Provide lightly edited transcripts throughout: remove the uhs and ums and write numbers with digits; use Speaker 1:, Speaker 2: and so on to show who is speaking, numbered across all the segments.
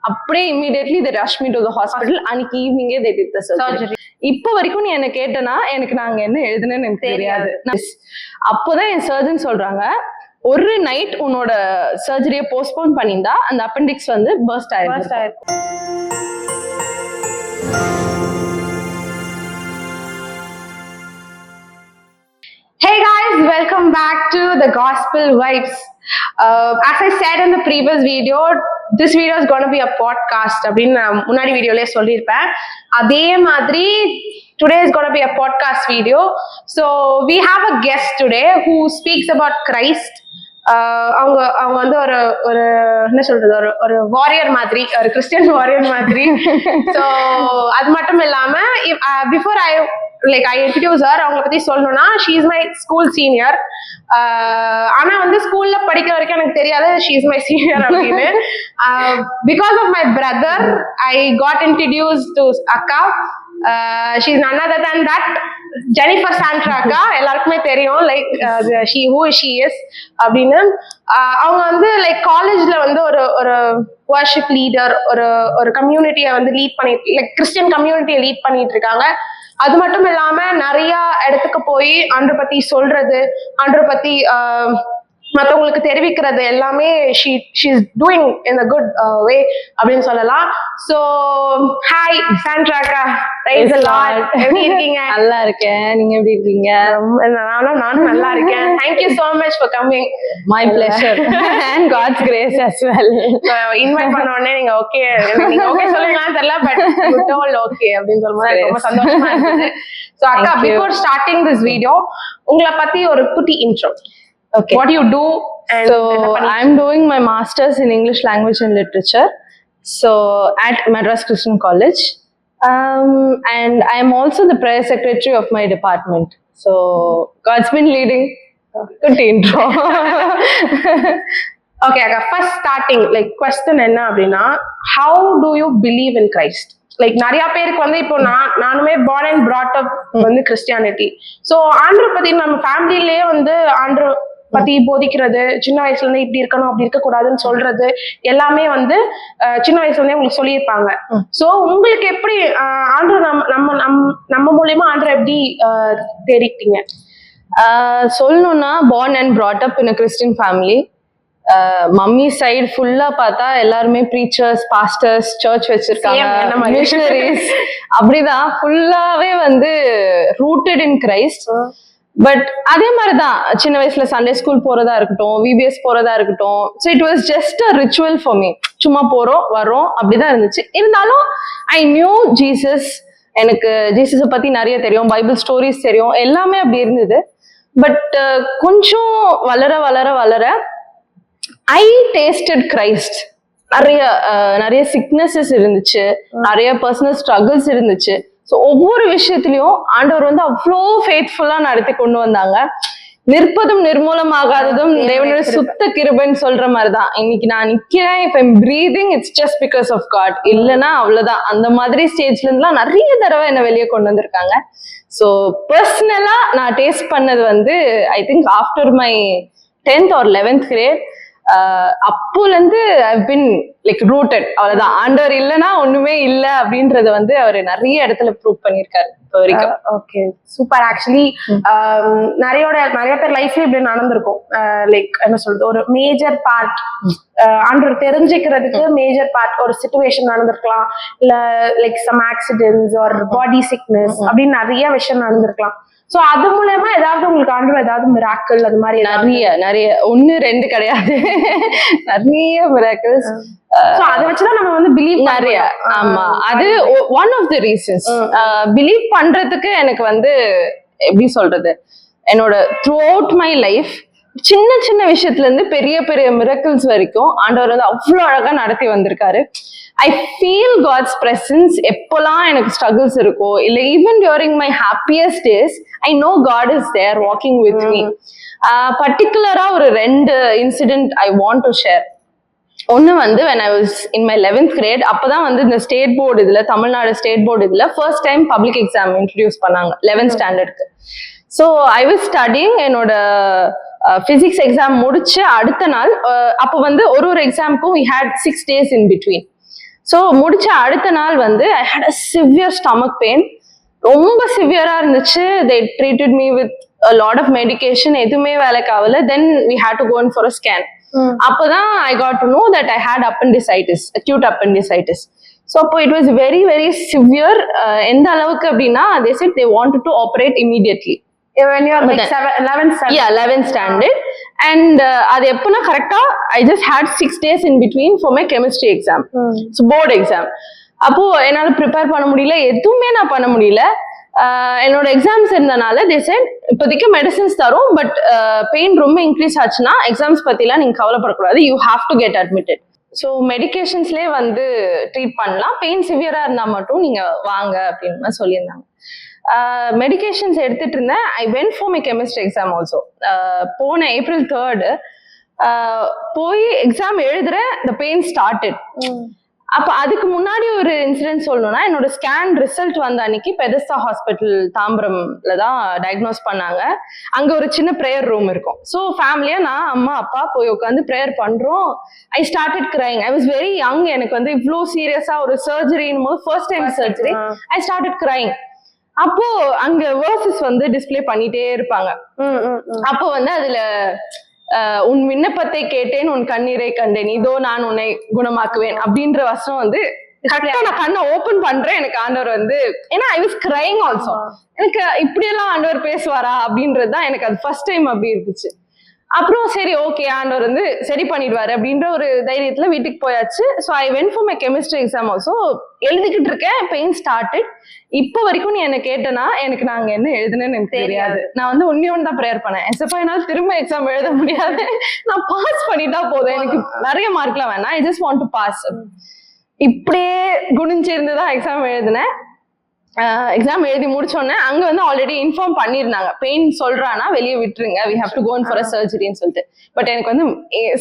Speaker 1: அப்படியே immediately they rushed me to the hospital. அன்னைக்கு ஈவினிங்கே they did the surgery. இப்போ வரைக்கும் நீ என்ன கேட்டனா எனக்கு நாங்க என்ன எழுதுனேன்னு எனக்கு தெரியாது. அப்போதான் என் சர்ஜன் சொல்றாங்க, ஒரு நைட் உன்னோட சர்ஜரியை போஸ்ட்போன் பண்ணியிருந்தா அந்த அப்பெண்டிக்ஸ் வந்து பர்ஸ்ட் ஆயிருக்கும்.
Speaker 2: Hey guys, welcome back to the Gospel Vibes. As I said in the previous video, this video is going to be a podcast. அப்படின்னு நான் முன்னாடி வீடியோலயே சொல்லியிருப்பேன். அதே மாதிரி today is going to be a podcast video. So we have a guest today who speaks about Christ. அவங்க வந்து ஒரு என்ன சொல்றது, ஒரு வாரியர் மாதிரி, ஒரு கிறிஸ்டியன் வாரியர் மாதிரி. ஸோ அது மட்டும் இல்லாம பிஃபோர் I introduce her, அவங்களை பத்தி சொல்லணும்னா she is my school senior. ஆனா வந்து ஸ்கூல்ல படிக்கிற வரைக்கும் எனக்கு தெரியாது she is my senior அப்படின்னு. Because of my brother I got introduced to அக்கா. She is none other than that Jennifer Santra அக்கா. எல்லாருக்குமே தெரியும் who she is அப்படின்னு. அவங்க வந்து காலேஜ்ல வந்து ஒரு worship leader, ஒரு கம்யூனிட்டியை வந்து லீட் பண்ணிட்டு கிறிஸ்டியன் கம்யூனிட்டியை லீட் பண்ணிட்டு இருக்காங்க. அது மட்டும் இல்லாம நிறைய இடத்துக்கு போய் ஆண்டவரை பத்தி சொல்றது, ஆண்டவரை பத்தி மற்றவங்களுக்கு தெரிவிக்கிறது எல்லாமே she is doing in a good way அப்படின்னு சொல்லலாம். So hi Sandra அக்கா, praise the Lord. எப்படி இருக்கீங்க?
Speaker 1: நல்லா இருக்கேன், நீங்க எப்படி இருக்கீங்க?
Speaker 2: நானும் நல்லா இருக்கேன். Thank you so much for coming.
Speaker 1: My pleasure and God's grace as well.
Speaker 2: Invite பண்ண உடனே நீங்க ஓகே சொல்லுங்களான்னு தெரியல, பட் you told okay அப்படின்னு சொல்லும்போது ரொம்ப சந்தோஷமா இருந்துச்சு. So அக்கா, before starting this video உங்களை பத்தி ஒரு குட்டி intro.
Speaker 1: Okay.
Speaker 2: What do you do?
Speaker 1: So I'm doing my master's in English language and literature, so at Madras Christian College, and I'm also the prayer secretary of my department. So God's been leading. Good intro.
Speaker 2: Okay, first starting question என்ன அப்படின்னா, how do you believe in Christ? நிறைய பேருக்கு வந்து இப்போ நானுமே born and brought up வந்து Christianity. So ஆண்டவரை பத்தி நம்ம ஃபேமிலிலேயே வந்து ஆண்டவரை பத்தி போதிக்கிறது, சின்ன வயசுல இருந்து இப்படி இருக்கணும் அப்படி இருக்க கூடாதுன்னு சொல்றது எல்லாமே வந்து சின்ன வயசுல இருந்தே உங்களுக்கு சொல்லியிருப்பாங்க. சோ உங்களுக்கு எப்படி ஆண்டவர் நம்ம மூலியமா ஆண்டவர் எப்படி தெரிவித்தீங்க?
Speaker 1: சொல்லணும்னா born and brought up in a Christian family. Mummy side ஃபுல்லா பார்த்தா எல்லாருமே ப்ரீச்சர்ஸ், பாஸ்டர்ஸ், சர்ச் வச்சிருக்காங்க, மிஷனரிஸ், அப்படிதான் ஃபுல்லாவே வந்து ரூட்டட் இன் கிரைஸ்ட். பட் அதே மாதிரிதான் சின்ன வயசுல சண்டே ஸ்கூல் போறதா இருக்கட்டும், விபிஎஸ் போறதா இருக்கட்டும், so it was just a ritual for me. சும்மா போறோம் வரோம் அப்படிதான் இருந்துச்சு. இருந்தாலும் ஐ நியூ ஜீசஸ், எனக்கு ஜீசஸை பத்தி நிறைய தெரியும், பைபிள் ஸ்டோரிஸ் தெரியும், எல்லாமே அப்படி இருந்தது. பட் கொஞ்சம் வளர வளர வளர ஐ டேஸ்டட் கிரைஸ்ட். நிறைய சிக்னஸஸ் இருந்துச்சு, நிறைய பர்சனல் ஸ்ட்ரகிள்ஸ் இருந்துச்சு. ஸோ ஒவ்வொரு விஷயத்திலையும் ஆண்டவர் வந்து அவ்வளோ ஃபெய்த்ஃபுல்லா நடத்தி கொண்டு வந்தாங்க. நிற்பதும் நிர்மூலமாகாததும் தேவனோட சுத்த கிருபைன்னு சொல்ற மாதிரிதான். இன்னைக்கு நான் நிக்கிறேன், if I'm breathing, it's just because of God. இல்லைன்னா அவ்வளவுதான். அந்த மாதிரி ஸ்டேஜ்ல இருந்துலாம் நிறைய தடவை என்ன வெளியே கொண்டு வந்திருக்காங்க. ஸோ பர்சனலா நான் டேஸ்ட் பண்ணது வந்து I think after my 10th or 11th grade. அப்போல இருந்து I've been rooted. அவ்வளவுதான். ஆண்டவர் இல்லைன்னா ஒண்ணுமே இல்லை அப்படின்றத வந்து அவர் நிறைய இடத்துல ப்ரூவ் பண்ணிருக்காரு இப்போ வரைக்கும்.
Speaker 2: Okay, super. ஆக்சுவலி நிறைய பேர் லைஃப்ல இப்படி நடந்திருக்கும். என்ன சொல்றது, ஒரு மேஜர் பார்ட் ஆண்டவர் தெரிஞ்சுக்கிறதுக்கு மேஜர் பார்ட் ஒரு சிச்சுவேஷன் நடந்திருக்கலாம், இல்ல சம் ஆக்சிடென்ட்ஸ் ஆர் பாடி சிக்னஸ் அப்படின்னு நிறைய விஷயம் நடந்திருக்கலாம். சோ அது மூலமா ஏதாவது உங்களுக்கு ஆண்டவர் ஏதாவது மிராக்கிள் அது மாதிரி
Speaker 1: நிறைய 1-2 கிடையாது, நிறைய மிராக்கிள்ஸ்.
Speaker 2: சோ அத வச்சுதான் நம்ம வந்து பிலீவ்
Speaker 1: நிறைய. ஆமா, அது one of the reasons. Believe பண்றதுக்கு எனக்கு வந்து எப்படி சொல்றது, என்னோட த்ரூ அவுட் மை லைஃப் சின்ன சின்ன விஷயத்துல இருந்து பெரிய பெரிய மிராக்கிள்ஸ் வரைக்கும் ஆண்டவர் வந்து அவ்வளவு அழகா நடத்தி வந்திருக்காரு. ஐ ஃபீல் காட்ஸ் பிரசன்ஸ் எப்போலாம் எனக்கு ஸ்ட்ரகிள்ஸ் இருக்கோ, இல்ல even during my happiest days I know God is there walking with me. பர்டிகுலரா ஒரு 2 incident I want to share. ஒன்னு வந்து when I was in my 11th grade, அப்பதான் வந்து இந்த ஸ்டேட் போர்டு இதுல, தமிழ்நாடு ஸ்டேட் போர்டு இதுல first time public exam introduce பண்ணாங்க 11th ஸ்டாண்டர்டுக்கு. So I was studying. என்னோட பிசிக்ஸ் எக்ஸாம் முடிச்சு அடுத்த நாள், அப்போ வந்து ஒரு எக்ஸாமுக்கும் we had 6 days in between. So முடிச்ச அடுத்த நாள் வந்து I had a severe stomach pain, ரொம்ப சிவியரா இருந்துச்சு. They treated me with a lot of medication, எதுவுமே வேலைக்கு ஆகல. தென் we had to go in for a scan. அப்பதான் I got to know that I had appendicitis, acute appendicitis. So அப்போ it was very very severe. எந்த அளவுக்கு அப்படின்னா they said they wanted to operate immediately.
Speaker 2: When you are like 11th standard.
Speaker 1: Yeah, 11th standard. And அது எப்போனா கரெக்டா I just had 6 days in between for my chemistry exam. So board exam. அப்போ என்னால prepare பண்ண முடியல, எதுவுமே நான் பண்ண முடியல. என்னோட எக்ஸாம்ஸ் இருந்தனால they said இப்போதைக்கு மெடிசின்ஸ் தரும், பட் பெயின் ரொம்ப இன்க்ரீஸ் ஆச்சுன்னா எக்ஸாம்ஸ் பத்திலாம் நீங்க கவலைப்படக்கூடாது, you have to get admitted. So மெடிகேஷன்ஸ்லேயே வந்து ட்ரீட் பண்ணலாம், பெயின் சிவியரா இருந்தா மட்டும் நீங்க வாங்க அப்படின்னு சொல்லியிருந்தாங்க. மெடிகேஷன்ஸ் எடுத்துட்டு இருந்தேன். I went for my chemistry exam also. போன April 3rd போய் எக்ஸாம் எழுதுறேன், the pain started. அப்ப அதுக்கு முன்னாடி ஒரு இன்சிடென்ட் சொல்லணும்னா, என்னோட ஸ்கேன் ரிசல்ட் வந்த அன்னைக்கு பெதஸ்தா ஹாஸ்பிட்டல் தாம்பரம்ல தான் டயக்னோஸ் பண்ணாங்க. அங்க ஒரு சின்ன ப்ரேயர் ரூம் இருக்கும். ஸோ ஃபேமிலியா நான் அம்மா அப்பா போய் உட்காந்து ப்ரேயர் பண்றோம். I started crying. I was very young. எனக்கு வந்து இவ்வளோ சீரியஸா ஒரு சர்ஜரின்னு போது, first time surgery, I started crying. அப்போ அங்க வேர்சஸ் வந்து டிஸ்பிளே பண்ணிட்டே இருப்பாங்க. அப்போ வந்து அதுல உன் விண்ணப்பத்தை கேட்டேன், உன் கண்ணீரை கண்டேன், இதோ நான் உன்னை குணமாக்குவேன் அப்படின்ற வசனம் வந்து கரெக்டா நான் கண்ணை ஓபன் பண்றேன். எனக்கு ஆண்டவர் வந்து, ஏன்னா ஐ வாஸ் கிரைங் ஆல்சோ, எனக்கு இப்படியெல்லாம் ஆண்டவர் பேசுவாரா அப்படின்றதுதான் எனக்கு அது ஃபர்ஸ்ட் டைம் அப்படி இருந்துச்சு. அப்புறம் சரி ஓகே, ஆண்டவர் வந்து சரி பண்ணிடுவாரு அப்படின்ற ஒரு தைரியத்துல வீட்டுக்கு போயாச்சு. So I went for my chemistry exam also. எழுதிக்கிட்டு இருக்கேன், பெயின் ஸ்டார்டட். இப்போ வரைக்கும் நீ என்ன கேட்டனா எனக்கு நாங்க என்ன எழுதுனேன்னு எனக்கு தெரியாது. நான் வந்து ஒன்னு தான் ப்ரேயர் பண்ணேன், எஸ்எஃப்ஐ என்னால திரும்ப எக்ஸாம் எழுத முடியாது, நான் பாஸ் பண்ணிட்டா போதும், எனக்கு நிறைய மார்க்லாம் வேணாம், I just want to pass. இப்படியே குனிஞ்சிருந்துதான் எக்ஸாம் எழுதினேன். எக்ஸாம் எழுதி முடிச்சோடனே அங்க வந்து ஆல்ரெடி இன்ஃபார்ம் பண்ணிருந்தாங்க, பெயின் சொல்றானா வெளியே விட்டுருங்க, we have to go in for a surgery ன்னு சொல்லிட்டு. பட் எனக்கு வந்து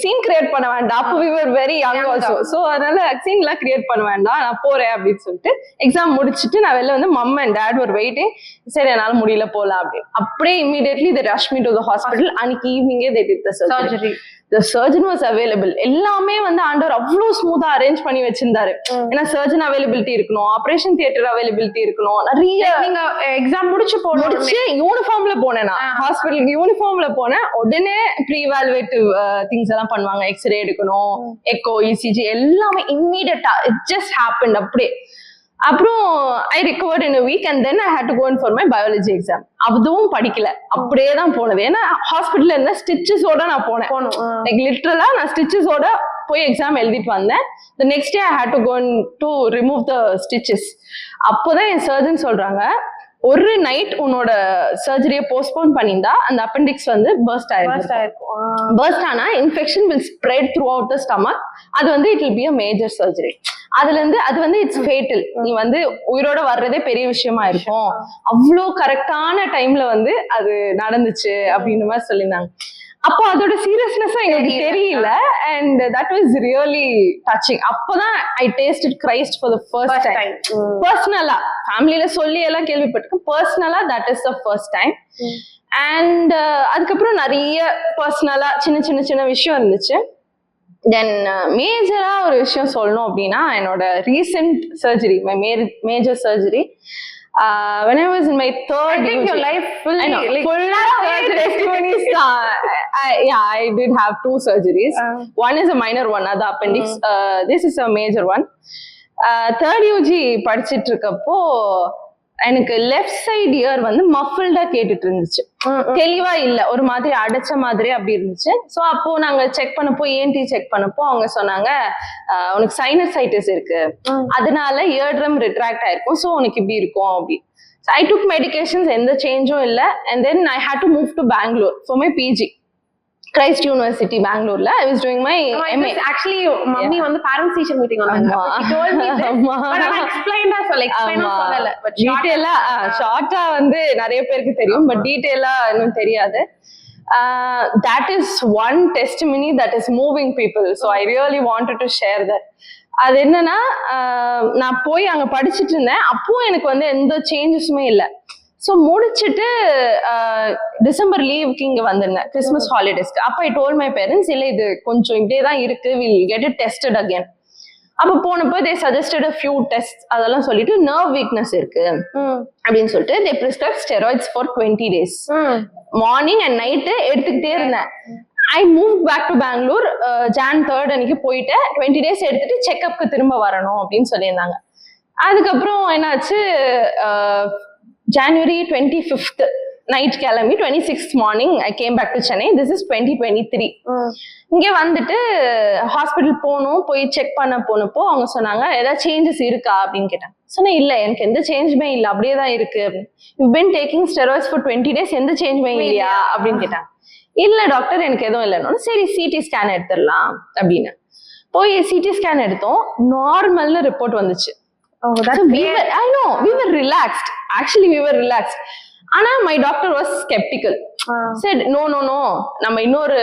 Speaker 1: சீன் கிரியேட் பண்ண வேண்டாம், அப்போ we were very young also. So அதனால சீன் எல்லாம் கிரியேட் பண்ண வேண்டாம், நான் போறேன் அப்படின்னு சொல்லிட்டு எக்ஸாம் முடிச்சுட்டு நான் வெளில வந்து மம் அண்ட் டேட் ஒரு வெயிட்டிங். சரி என்னால முடியல போலாம் அப்படின்னு. அப்படியே immediately they rushed me to the hospital. அன்னைக்கு ஈவினிங்கே they did the surgery. The surgeon was available. எல்லாமே வந்து ஆண்டவர் அவ்வளோ ஸ்மூத்தா அரேஞ்ச் பண்ணி வச்சிருந்தாரு. ஏன்னா சர்ஜன் அவைலபிலிட்டி இருக்கணும், ஆபரேஷன் தியேட்டர் அவைலபிலிட்டி இருக்கணும், நிறைய. நீங்க எக்ஸாம் முடிச்சு யூனிஃபார்ம்ல போனேன், நான் ஹாஸ்பிட்டலுக்கு யூனிஃபார்ம்ல போனேன். உடனே ப்ரீ இவாலுவேட்டிவ் திங்ஸ் எல்லாம் பண்ணுவாங்க, எக்ஸ்ரே எடுக்கணும், எக்கோ, இசிஜி எல்லாமே இம்மீடியட்டா இட் ஜஸ்ட் ஹேப்பன்ட் அப்படியே. அப்புறம் I recovered in a week and then I had to go in for my biology exam. அதுவும் படிக்கல, அப்படியே தான் போனது. ஏன்னா ஹாஸ்பிட்டல்ல இருந்த ஸ்டிச்சஸோட நான் போனேன், லைக் லிட்டரலா நான் ஸ்டிச்சஸோட போய் எக்ஸாம் எழுதிட்டு வந்தேன். the next day I had to go to remove the stitches. அப்போதான் என் சர்ஜன் சொல்றாங்க, ஒரு நைட் உன்னோட சர்ஜரியை போஸ்ட்போன் பண்ணியிருந்தா அந்த அப்பெண்டிக்ஸ் வந்து பர்ஸ்ட் ஆயிருக்கும். பர்ஸ்ட் ஆனா infection will spread through out the stomach. அது வந்து it will be a major surgery. அதுல இருந்து அது வந்து இட்ஸ் ஃபேட்டல். நீ வந்து உயிரோட வர்றதே பெரிய விஷயமா இருக்கும். அவ்வளோ கரெக்டான டைம்ல வந்து அது நடந்துச்சு அப்படின்ற மாதிரி சொல்லியிருந்தாங்க. அப்போ அதோட சீரியஸ்னஸ் எங்களுக்கு தெரியல. And that was really touching. அப்போதான் I tasted Christ for the first time. பர்சனலா, ஃபேமிலியில சொல்லி எல்லாம் கேள்விப்பட்டிருக்கேன், பர்சனலா that is the first time. And அதுக்கப்புறம் நிறைய பர்சனலா சின்ன சின்ன சின்ன விஷயம் இருந்துச்சு. தென் மேஜரா ஒரு விஷயம் சொல்லணும் அப்படின்னா, என்னோட recent surgery, my major surgery. When I was in my third, I think your life fully surgery testimonies. Yeah, I did have 2 surgeries. One is a minor one, the appendix. This is a major one. Third UG படிச்சிட்டு இருக்கப்போ எனக்கு left side year வந்து மஃபிள்டா கேட்டுட்டு இருந்துச்சு, தெளிவா இல்ல, ஒரு மாதிரி அடைச்ச மாதிரி அப்படி இருந்துச்சு. ஸோ அப்போ நாங்க செக் பண்ணப்போ, ENT செக் பண்ணப்போ அவங்க சொன்னாங்க, உனக்கு சைனசைட்டிஸ் இருக்கு, அதனால இயர் ட்ரம் ரிட்ராக்ட் ஆயிருக்கும், ஸோ உனக்கு இப்படி இருக்கும் அப்படி. So I took medications, எந்த சேஞ்சும் இல்லை. And then I had to move to Bangalore for my PG. Christ University, Bangalore. I was doing my MA. Actually, mummy on the parents teacher meeting on. She told me this, but I explained as well. Explain சொல்லல, but detail-ஆ ஷார்ட்டா வந்து நிறைய பேருக்கு தெரியும், but detail-ஆ இன்னும் தெரியாது. That is one testimony that is moving people. So I really wanted to share that. அது என்னன்னா, நான் போய் அங்க படிச்சுட்டு இருந்தேன். அப்போ எனக்கு வந்து எந்த சேஞ்சஸுமே இல்லை. ஸோ முடிச்சுட்டு டிசம்பர் லீவுக்கு இங்கே வந்திருந்தேன், கிறிஸ்மஸ் ஹாலிடேஸ்க்கு. அப்போ ஐ டோல் மை பேரண்ட்ஸ், இல்லை இது கொஞ்சம் இப்படியே தான் இருக்கு, will get it tested again. அப்ப போனப்போ they suggested a few tests அதெல்லாம் சொல்லிட்டு நர்வ் வீக்னஸ் இருக்கு அப்படின்னு சொல்லிட்டு they prescribe steroids for 20 days morning and night எடுத்துக்கிட்டே இருந்தேன். I move back to Bangalore Jan 3rd அன்னைக்கு போயிட்டு 20 days எடுத்துட்டு செக்அப்க்கு திரும்ப வரணும் அப்படின்னு சொல்லியிருந்தாங்க. அதுக்கப்புறம் என்னாச்சு, January 25th நைட் கிளம்பி 26th morning I came back to Chennai. This is 2023. இங்க வந்துட்டு ஹாஸ்பிட்டல் போய் செக் பண்ண போனப்போ அவங்க சொன்னாங்க ஏதாவது சேஞ்சஸ் இருக்கா அப்படின்னு கேட்டாங்க. சொன்னேன் இல்ல எனக்கு எந்த சேஞ்சுமே இல்லை, அப்படியே தான் இருக்கு. You been taking steroids for 20 days, எந்த சேஞ்சுமே இல்லையா அப்படின்னு கேட்டாங்க. இல்ல டாக்டர் எனக்கு எதுவும் இல்லைன்னு. சரி சிடி ஸ்கேன் எடுத்துடலாம் அப்படின்னு போய் சிடி ஸ்கேன் எடுத்தோம். நார்மல்னு ரிப்போர்ட் வந்துச்சு. I know we were relaxed. Actually we were relaxed. ஆனா my doctor was skeptical. said no நம்ம இன்னொரு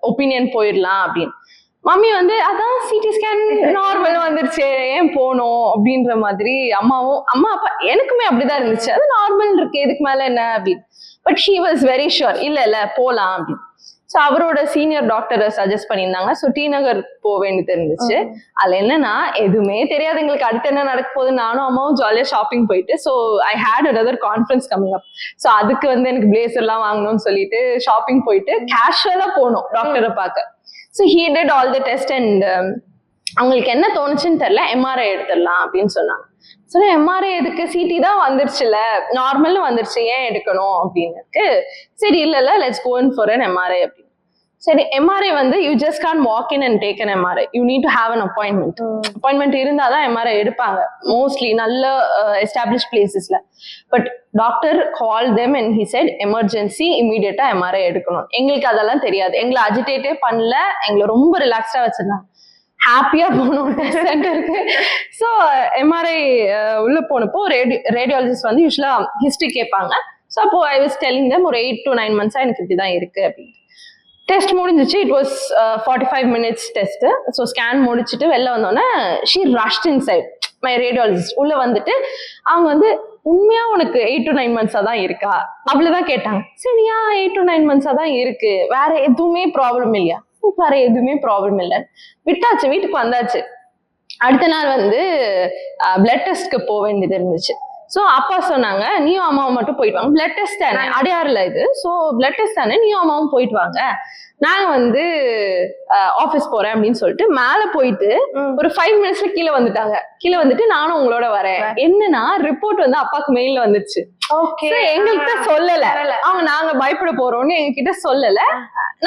Speaker 1: ஒப்பீனியன் போயிடலாம் அப்படின்னு. மம்மி வந்து அதான் சிடி ஸ்கேன் நார்மல் வந்துருச்சு ஏன் போனோம் அப்படின்ற மாதிரி. அம்மா அப்பா எனக்குமே அப்படிதான் இருந்துச்சு, அது நார்மல் இருக்கு எதுக்கு மேல என்ன அப்படின்னு. But he was very sure இல்ல போலாம் அப்படின்னு. ஸோ அவரோட சீனியர் டாக்டரை சஜஸ்ட் பண்ணியிருந்தாங்க. ஸோ டி நகர் போக வேண்டியது இருந்துச்சு. அதுல என்னன்னா எதுவுமே தெரியாது எங்களுக்கு அடுத்து என்ன நடக்க போகுது. நானும் அம்மாவும் ஜாலியா ஷாப்பிங் போயிட்டு, so I had another conference coming up. So அதுக்கு வந்து எனக்கு பிளேசர் எல்லாம் வாங்கணும்னு சொல்லிட்டு ஷாப்பிங் போயிட்டு கேஷுவலா போனோம் டாக்டரை பார்க்க. So he did all the test and அவங்களுக்கு என்ன தோணுச்சுன்னு தெரியல, எம்ஆர்ஐ எடுத்துடலாம் அப்படின்னு சொன்னாங்க. சரி எம்ஆர்ஐ எதுக்கு, சிடி தான் வந்துருச்சுல, நார்மல்னு வந்துருச்சு ஏன் எடுக்கணும் அப்படின்னு. சரி இல்ல let's go in for an MRI அப்படின்னு. சரி எம்ஆர்ஐ வந்து you just Khan walk in and take an MRI, you need to have an appointment. Appointment இருந்தாதான் எம்ஆர்ஐ எடுப்பாங்க மோஸ்ட்லி நல்ல establish பிளேசஸ்ல. But doctor call them and he set emergency இமீடியட்டா MRI எடுக்கணும். எங்களுக்கு அதெல்லாம் தெரியாது, எங்களை அஜிடேட்டே பண்ணல, எங்களை ரொம்ப ரிலாக்ஸ்டா வச்சிருந்தாங்க. ஹாப்பியா போனோம் டெஸ்ட் சென்டருக்கு. ஸோ எம்ஆர்ஐ உள்ள போனப்போ ரேடியாலஜிஸ்ட் வந்து யூஸ்வலா ஹிஸ்டரி கேட்பாங்க. ஸோ அப்போ ஐ வாஸ் டெல்லிங் தெம் ஒரு 8 to 9 months எனக்கு இப்படிதான் இருக்கு அப்படின்னு. டெஸ்ட் முடிஞ்சிச்சு. It was 45 minutes test. So scan முடிச்சுட்டு வெளில வந்தோடனே she rushed inside my radiologist. உள்ள வந்துட்டு அவங்க வந்து உண்மையா உனக்கு 8 to 9 months தான் இருக்கா அவ்வளவுதான் கேட்டாங்க. சரியா 8 to 9 months தான் இருக்கு, வேற எதுவுமே ப்ராப்ளம் இல்லையா? வேற எதுவுமே ப்ராப்ளம் இல்லை. விட்டாச்சு, வீட்டுக்கு வந்தாச்சு. அடுத்த நாள் வந்து பிளட் டெஸ்ட்க்கு போக வேண்டியது இருந்துச்சு. ஸோ அப்பா சொன்னாங்க நீயும் அம்மாவும் மட்டும் போயிட்டு வாங்க, பிளட் டெஸ்ட் தானே, அடையாறுல இது, ஸோ பிளட் டெஸ்ட் தானே, நீயும் அம்மாவும் போயிட்டு வாங்க, நாங்க வந்து ஆபீஸ் போறேன் அப்படின்னு சொல்லிட்டு மேல போயிட்டு ஒரு 5 minutesல கீழே வந்துட்டாங்க. கீழே வந்துட்டு நானும் உங்களோட வரேன். என்னன்னா ரிப்போர்ட் வந்து அப்பாக்கு மெயில்ல வந்துச்சு. எங்ககிட்ட சொல்லல அவங்க, நாங்க பயப்பட போறோம்னு எங்ககிட்ட சொல்லல.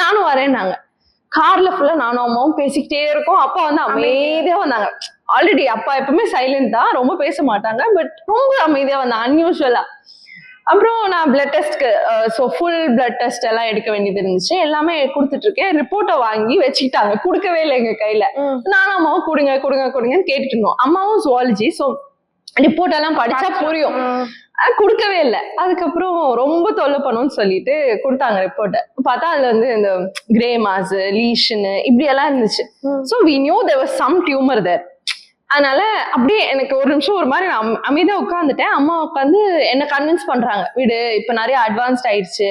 Speaker 1: நானும் வரேன்னாங்க. கார்ல ஃபுல்லா நானும் அம்மாவும் பேசிக்கிட்டே இருக்கோம். அப்பா வந்து அமைதியா வந்தாங்க. ஆல்ரெடி அப்பா எப்பவுமே சைலண்ட் தான், ரொம்ப பேச மாட்டாங்க, பட் ரொம்ப அமைதியா வந்தாங்க அன்யூஸ்வலா. அப்புறம் நான் பிளட் டெஸ்ட்க்கு ஃபுல் பிளட் டெஸ்ட் எல்லாம் எடுக்க வேண்டியது இருந்துச்சு. எல்லாமே கொடுத்துட்டு இருக்கேன். ரிப்போர்ட்டை வாங்கி வச்சுக்கிட்டாங்க, கொடுக்கவே இல்லை எங்க கையில. நானும் அம்மாவும் கொடுங்கன்னு கேட்டுட்டு இருந்தோம். அம்மாவும் ஜுவாலஜி, ஸோ ரிப்போர்ட் எல்லாம் படிச்சா புரியும், கொடுக்கவே இல்லை. அதுக்கப்புறம் ரொம்ப தொல்லை பண்ணும்னு சொல்லிட்டு கொடுத்தாங்க ரிப்போர்ட்டை. பார்த்தா அதுல வந்து இந்த கிரே மாஸ், லீஷனு இப்படி எல்லாம் இருந்துச்சு. So we knew there was some tumour there. அதனால அப்படியே எனக்கு ஒரு நிமிஷம் ஒரு மாதிரி அமைதியா உட்காந்துட்டேன். அம்மா உட்காந்து என்ன கன்வின்ஸ் பண்றாங்க, விடு இப்ப நிறைய அட்வான்ஸ்ட் ஆயிடுச்சு,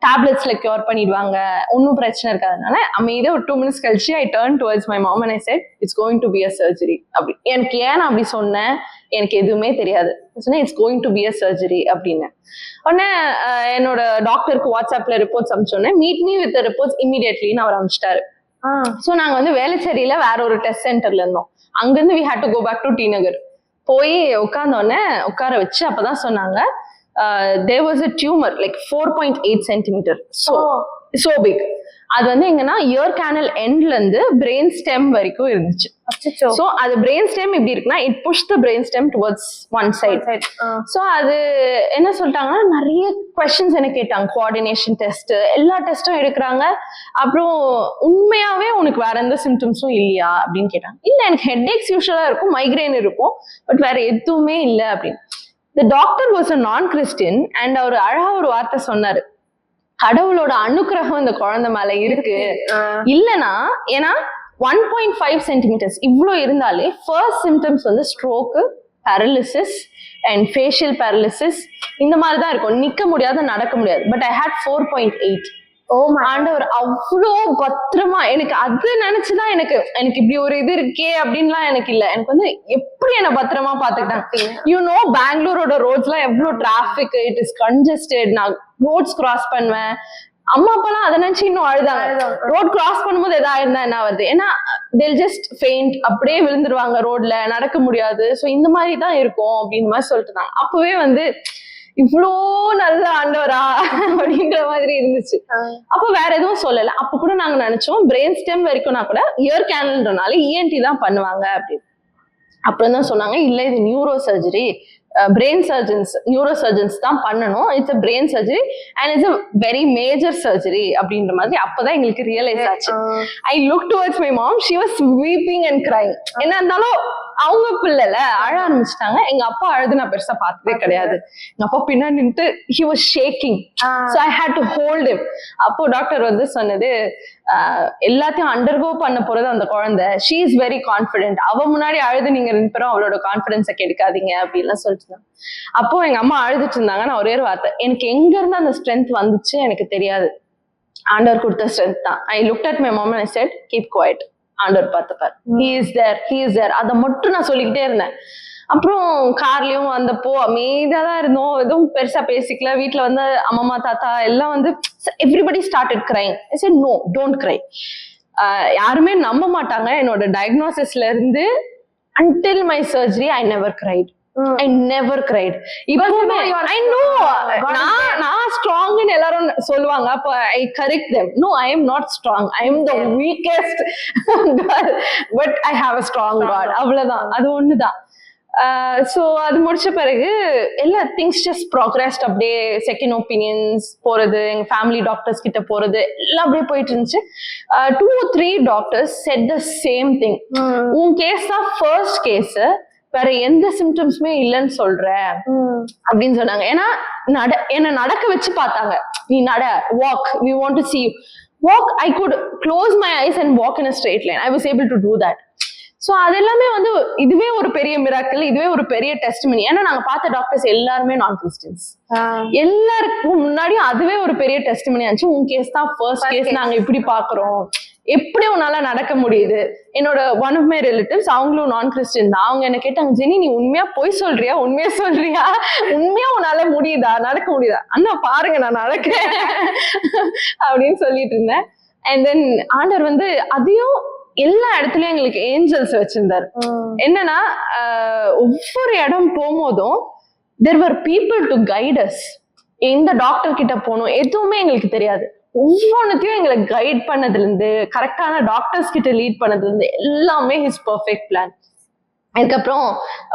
Speaker 1: டேப்லெட்ஸ்ல கியூர் பண்ணிடுவாங்க, ஒன்னும் பிரச்சனை இருக்காதுனால அமைதியா ஒரு 2 minutes கழிச்சு I turn towards my mom and I said it's going to be a surgery. அப்படி எனக்கு ஏன் நான் அப்படி சொன்னேன் எனக்கு எதுவுமே தெரியாது. சொன்னேன் it's going to be a surgery அப்படின்னு. உடனே என்னோட டாக்டருக்கு வாட்ஸ்அப்ல ரிப்போர்ட்ஸ் அனுப்பிச்சோன்னே மீட் மீ வித் ரிப்போர்ட்ஸ் இமீடியட்லின்னு அவர் அனுப்பிச்சிட்டாரு. ஸோ நாங்க வந்து வேளச்சேரியில வேற ஒரு டெஸ்ட் சென்டர்ல இருந்தோம். அங்கிருந்து we had to go back to T Nagar. போய் உட்கார்ந்தோடனே உட்கார வச்சு அப்பதான் சொன்னாங்க there was a tumor like 4.8 centimeter, so big. அது வந்து எங்கன்னா இயர் கேனல் எண்ட்ல இருந்து பிரெயின் ஸ்டெம் வரைக்கும் இருந்துச்சு. சோ அது பிரெயின் ஸ்டெம் இப்படி இருக்குன்னா it push the brain stem towards one side. So அது என்ன சொல்லிட்டாங்கன்னா நிறைய கொஸ்டின்ஸ் எனக்கு கேட்டாங்க, கோஆர்டினேஷன் டெஸ்ட் எல்லா டெஸ்டும் எடுக்கிறாங்க. அப்புறம் உண்மையாவே உனக்கு வேற எந்த சிம்டம்ஸும் இல்லையா அப்படின்னு கேட்டாங்க. இல்ல எனக்கு ஹெட்ஏக்ஸ் யூஸ்வலா இருக்கும், மைக்ரைன் இருக்கும், பட் வேற எதுவுமே இல்லை அப்படின்னு. The doctor was a non-Christian and அவர் அழகா ஒரு வார்த்தை சொன்னாரு, கடவுளோட அனுக்கிரகம் இந்த குழந்தை மேல இருக்கு. இல்லனா ஏன்னா 1.5 centimeters இவ்வளோ இருந்தாலே ஃபர்ஸ்ட் சிம்டம்ஸ் வந்து stroke, paralysis and facial paralysis இந்த மாதிரி தான் இருக்கும். நிக்க முடியாது, நடக்க முடியாது. But I had 4.8. ஆண்டவர் அவ்வளோ பத்திரமா எனக்கு அது நினைச்சுதான் எனக்கு இப்படி ஒரு இது இருக்கே அப்படின்லாம் எனக்கு இல்ல. எனக்கு வந்து எப்படி என்ன பத்திரமா பாத்துக்கிட்டாங்க. பெங்களூரோட ரோட்ஸ் எல்லாம் எவ்வளவு டிராபிக், இட் இஸ் கன்ஜஸ்டட். நான் ரோட்ஸ் கிராஸ் பண்ணுவேன். அம்மா அப்பாலாம் அதை நினைச்சு இன்னும் அழுதாங்க. ரோட் கிராஸ் பண்ணும்போது எதா இருந்தா என்ன வருது, ஏன்னா they'll just faint, அப்படியே விழுந்துருவாங்க ரோட்ல, நடக்க முடியாது. சோ இந்த மாதிரி தான் இருக்கும் அப்படின்னு மாதிரி சொல்லிட்டு இருந்தாங்க. அப்பவே வந்து இவ்வளோ நல்ல ஆண்டவரா அப்படின்ற மாதிரி இருந்துச்சு. அப்ப வேற எதுவும் சொல்லல. அப்ப கூட நாங்க நினைச்சோம் பிரெயின் ஸ்டெம் வரைக்கும்னா கூட இயர் கேனல்ன்றனால இஎன்டி தான் பண்ணுவாங்க அப்படின்னு. அப்புறம் தான் சொன்னாங்க இல்ல இது neuro surgery, brain surgeons neuro surgeons தான் பண்ணணும், it's a brain surgery and it's a very major surgery அப்படின்ற மாதிரி. அப்பதான் எங்களுக்கு ரியலைஸ் ஆச்சு. I look towards my mom, she was weeping and crying. என்ன இருந்தாலும் அவங்க பிள்ளைல அழ ஆரம்பிச்சிட்டாங்க. எங்க அப்பா அழுது நான் பெருசா பார்த்ததே கிடையாது. எங்க அப்பா பின்னாடி நின்று he was shaking, so I had to hold him. அப்போ டாக்டர் வந்து சொன்னது எல்லாத்தையும் அண்டர்கோ பண்ண போறது அந்த குழந்தை, she is very confident, அவ முன்னாடி அழுது நீங்க 2 பேரும் அவளோட கான்பிடன்ஸை கெடுக்காதீங்க அப்படின்லாம் சொல்லிட்டு. அப்போ எங்க அம்மா அழுதுட்டு இருந்தாங்க. நான் ஒரே ஒரு வார்த்தை, எனக்கு எங்க இருந்து அந்த ஸ்ட்ரென்த் வந்துச்சு எனக்கு தெரியாது, ஆண்டவர் கொடுத்த ஸ்ட்ரென்த் தான். I looked at my mom and I said keep quiet, ஆண்டவர் பார்த்துப்பார், he is there. அதை மட்டும் நான் சொல்லிக்கிட்டே இருந்தேன். அப்புறம் கார்லயும் வந்தப்போ அமைதியா தான் இருந்தோம், எதுவும் பெருசா பேசிக்கல. வீட்டுல வந்து அம்மா தாத்தா எல்லாம் வந்து everybody started crying. I said no, don't cry. யாருமே நம்ப மாட்டாங்க. என்னோட டயக்னோசிஸ்ல இருந்து until my surgery I never cried. I never cried. இப்போமே I know நான் strong ன்னு எல்லாரும் சொல்லுவாங்க. அப்ப I correct them. No, I am not strong. I am the weakest girl, but I have a strong God. அவ்வளவுதான், அது ஒண்ணுதான். So அது முடிச்ச பிறகு எல்லா திங்ஸ் ஜஸ்ட் ப்ராக்ரஸ்ட். அப்படியே செகண்ட் ஒப்பீனியன்ஸ் போறது, எங்க ஃபேமிலி டாக்டர்ஸ் கிட்ட போறது எல்லாம் அப்படியே போயிட்டு இருந்துச்சு. 2-3 doctors set the same thing. உன் கேஸ் தான் ஃபர்ஸ்ட் கேஸ், வேற எந்த சிம்டம்ஸுமே இல்லைன்னு சொல்ற அப்படின்னு சொன்னாங்க. ஏன்னா என்ன நடக்க வச்சு பார்த்தாங்க. நீ நட, walk, we want to see you walk. I could close my eyes and walk in a straight line. I was able to do that. So அது எல்லாமே வந்து இதுவே ஒரு பெரிய மிராக்கிள், இதுவே ஒரு பெரிய டெஸ்டிமனி. ஏன்னா நாங்க பார்த்த டாக்டர்ஸ் எல்லாருமே நான் கிறிஸ்டியன்ஸ். எல்லாருக்கும் முன்னாடியும் அதுவே ஒரு பெரிய டெஸ்டிமனி ஆச்சு. உன் கேஸ் தான் ஃபர்ஸ்ட் கேஸ், நாங்க இப்படி பாக்குறோம், எப்படி உன்னால நடக்க முடியுது. என்னோட ஒன் ஆஃப் மை ரிலேட்டிவ்ஸ் அவங்களும் நான் கிறிஸ்டியன் தான். அவங்க என்ன கேட்டாங்க, ஜெனி நீ உண்மையா போய் சொல்றியா, உண்மையா சொல்றியா, உண்மையா உன்னால முடியுதா, நடக்க முடியுதா? அண்ணா பாருங்க நான் நடக்கிறேன் அப்படின்னு சொல்லிட்டு இருந்தேன். அண்ட் தென் ஆண்டவர் வந்து அதையும் எல்லா இடத்துலயும் எங்களுக்கு ஏஞ்சல்ஸ் வச்சிருந்தாரு. என்னன்னா ஒவ்வொரு இடம் போகும்போதும் there were people to guide us. எந்த டாக்டர் கிட்ட போகணும் எதுவுமே எங்களுக்கு தெரியாது. ஒவ்வொன்னுத்தையும் எங்களை கைட் பண்ணதுல இருந்து, கரெக்டான டாக்டர்ஸ் கிட்ட லீட் பண்ணதுல இருந்து எல்லாமே his perfect plan. அதுக்கப்புறம்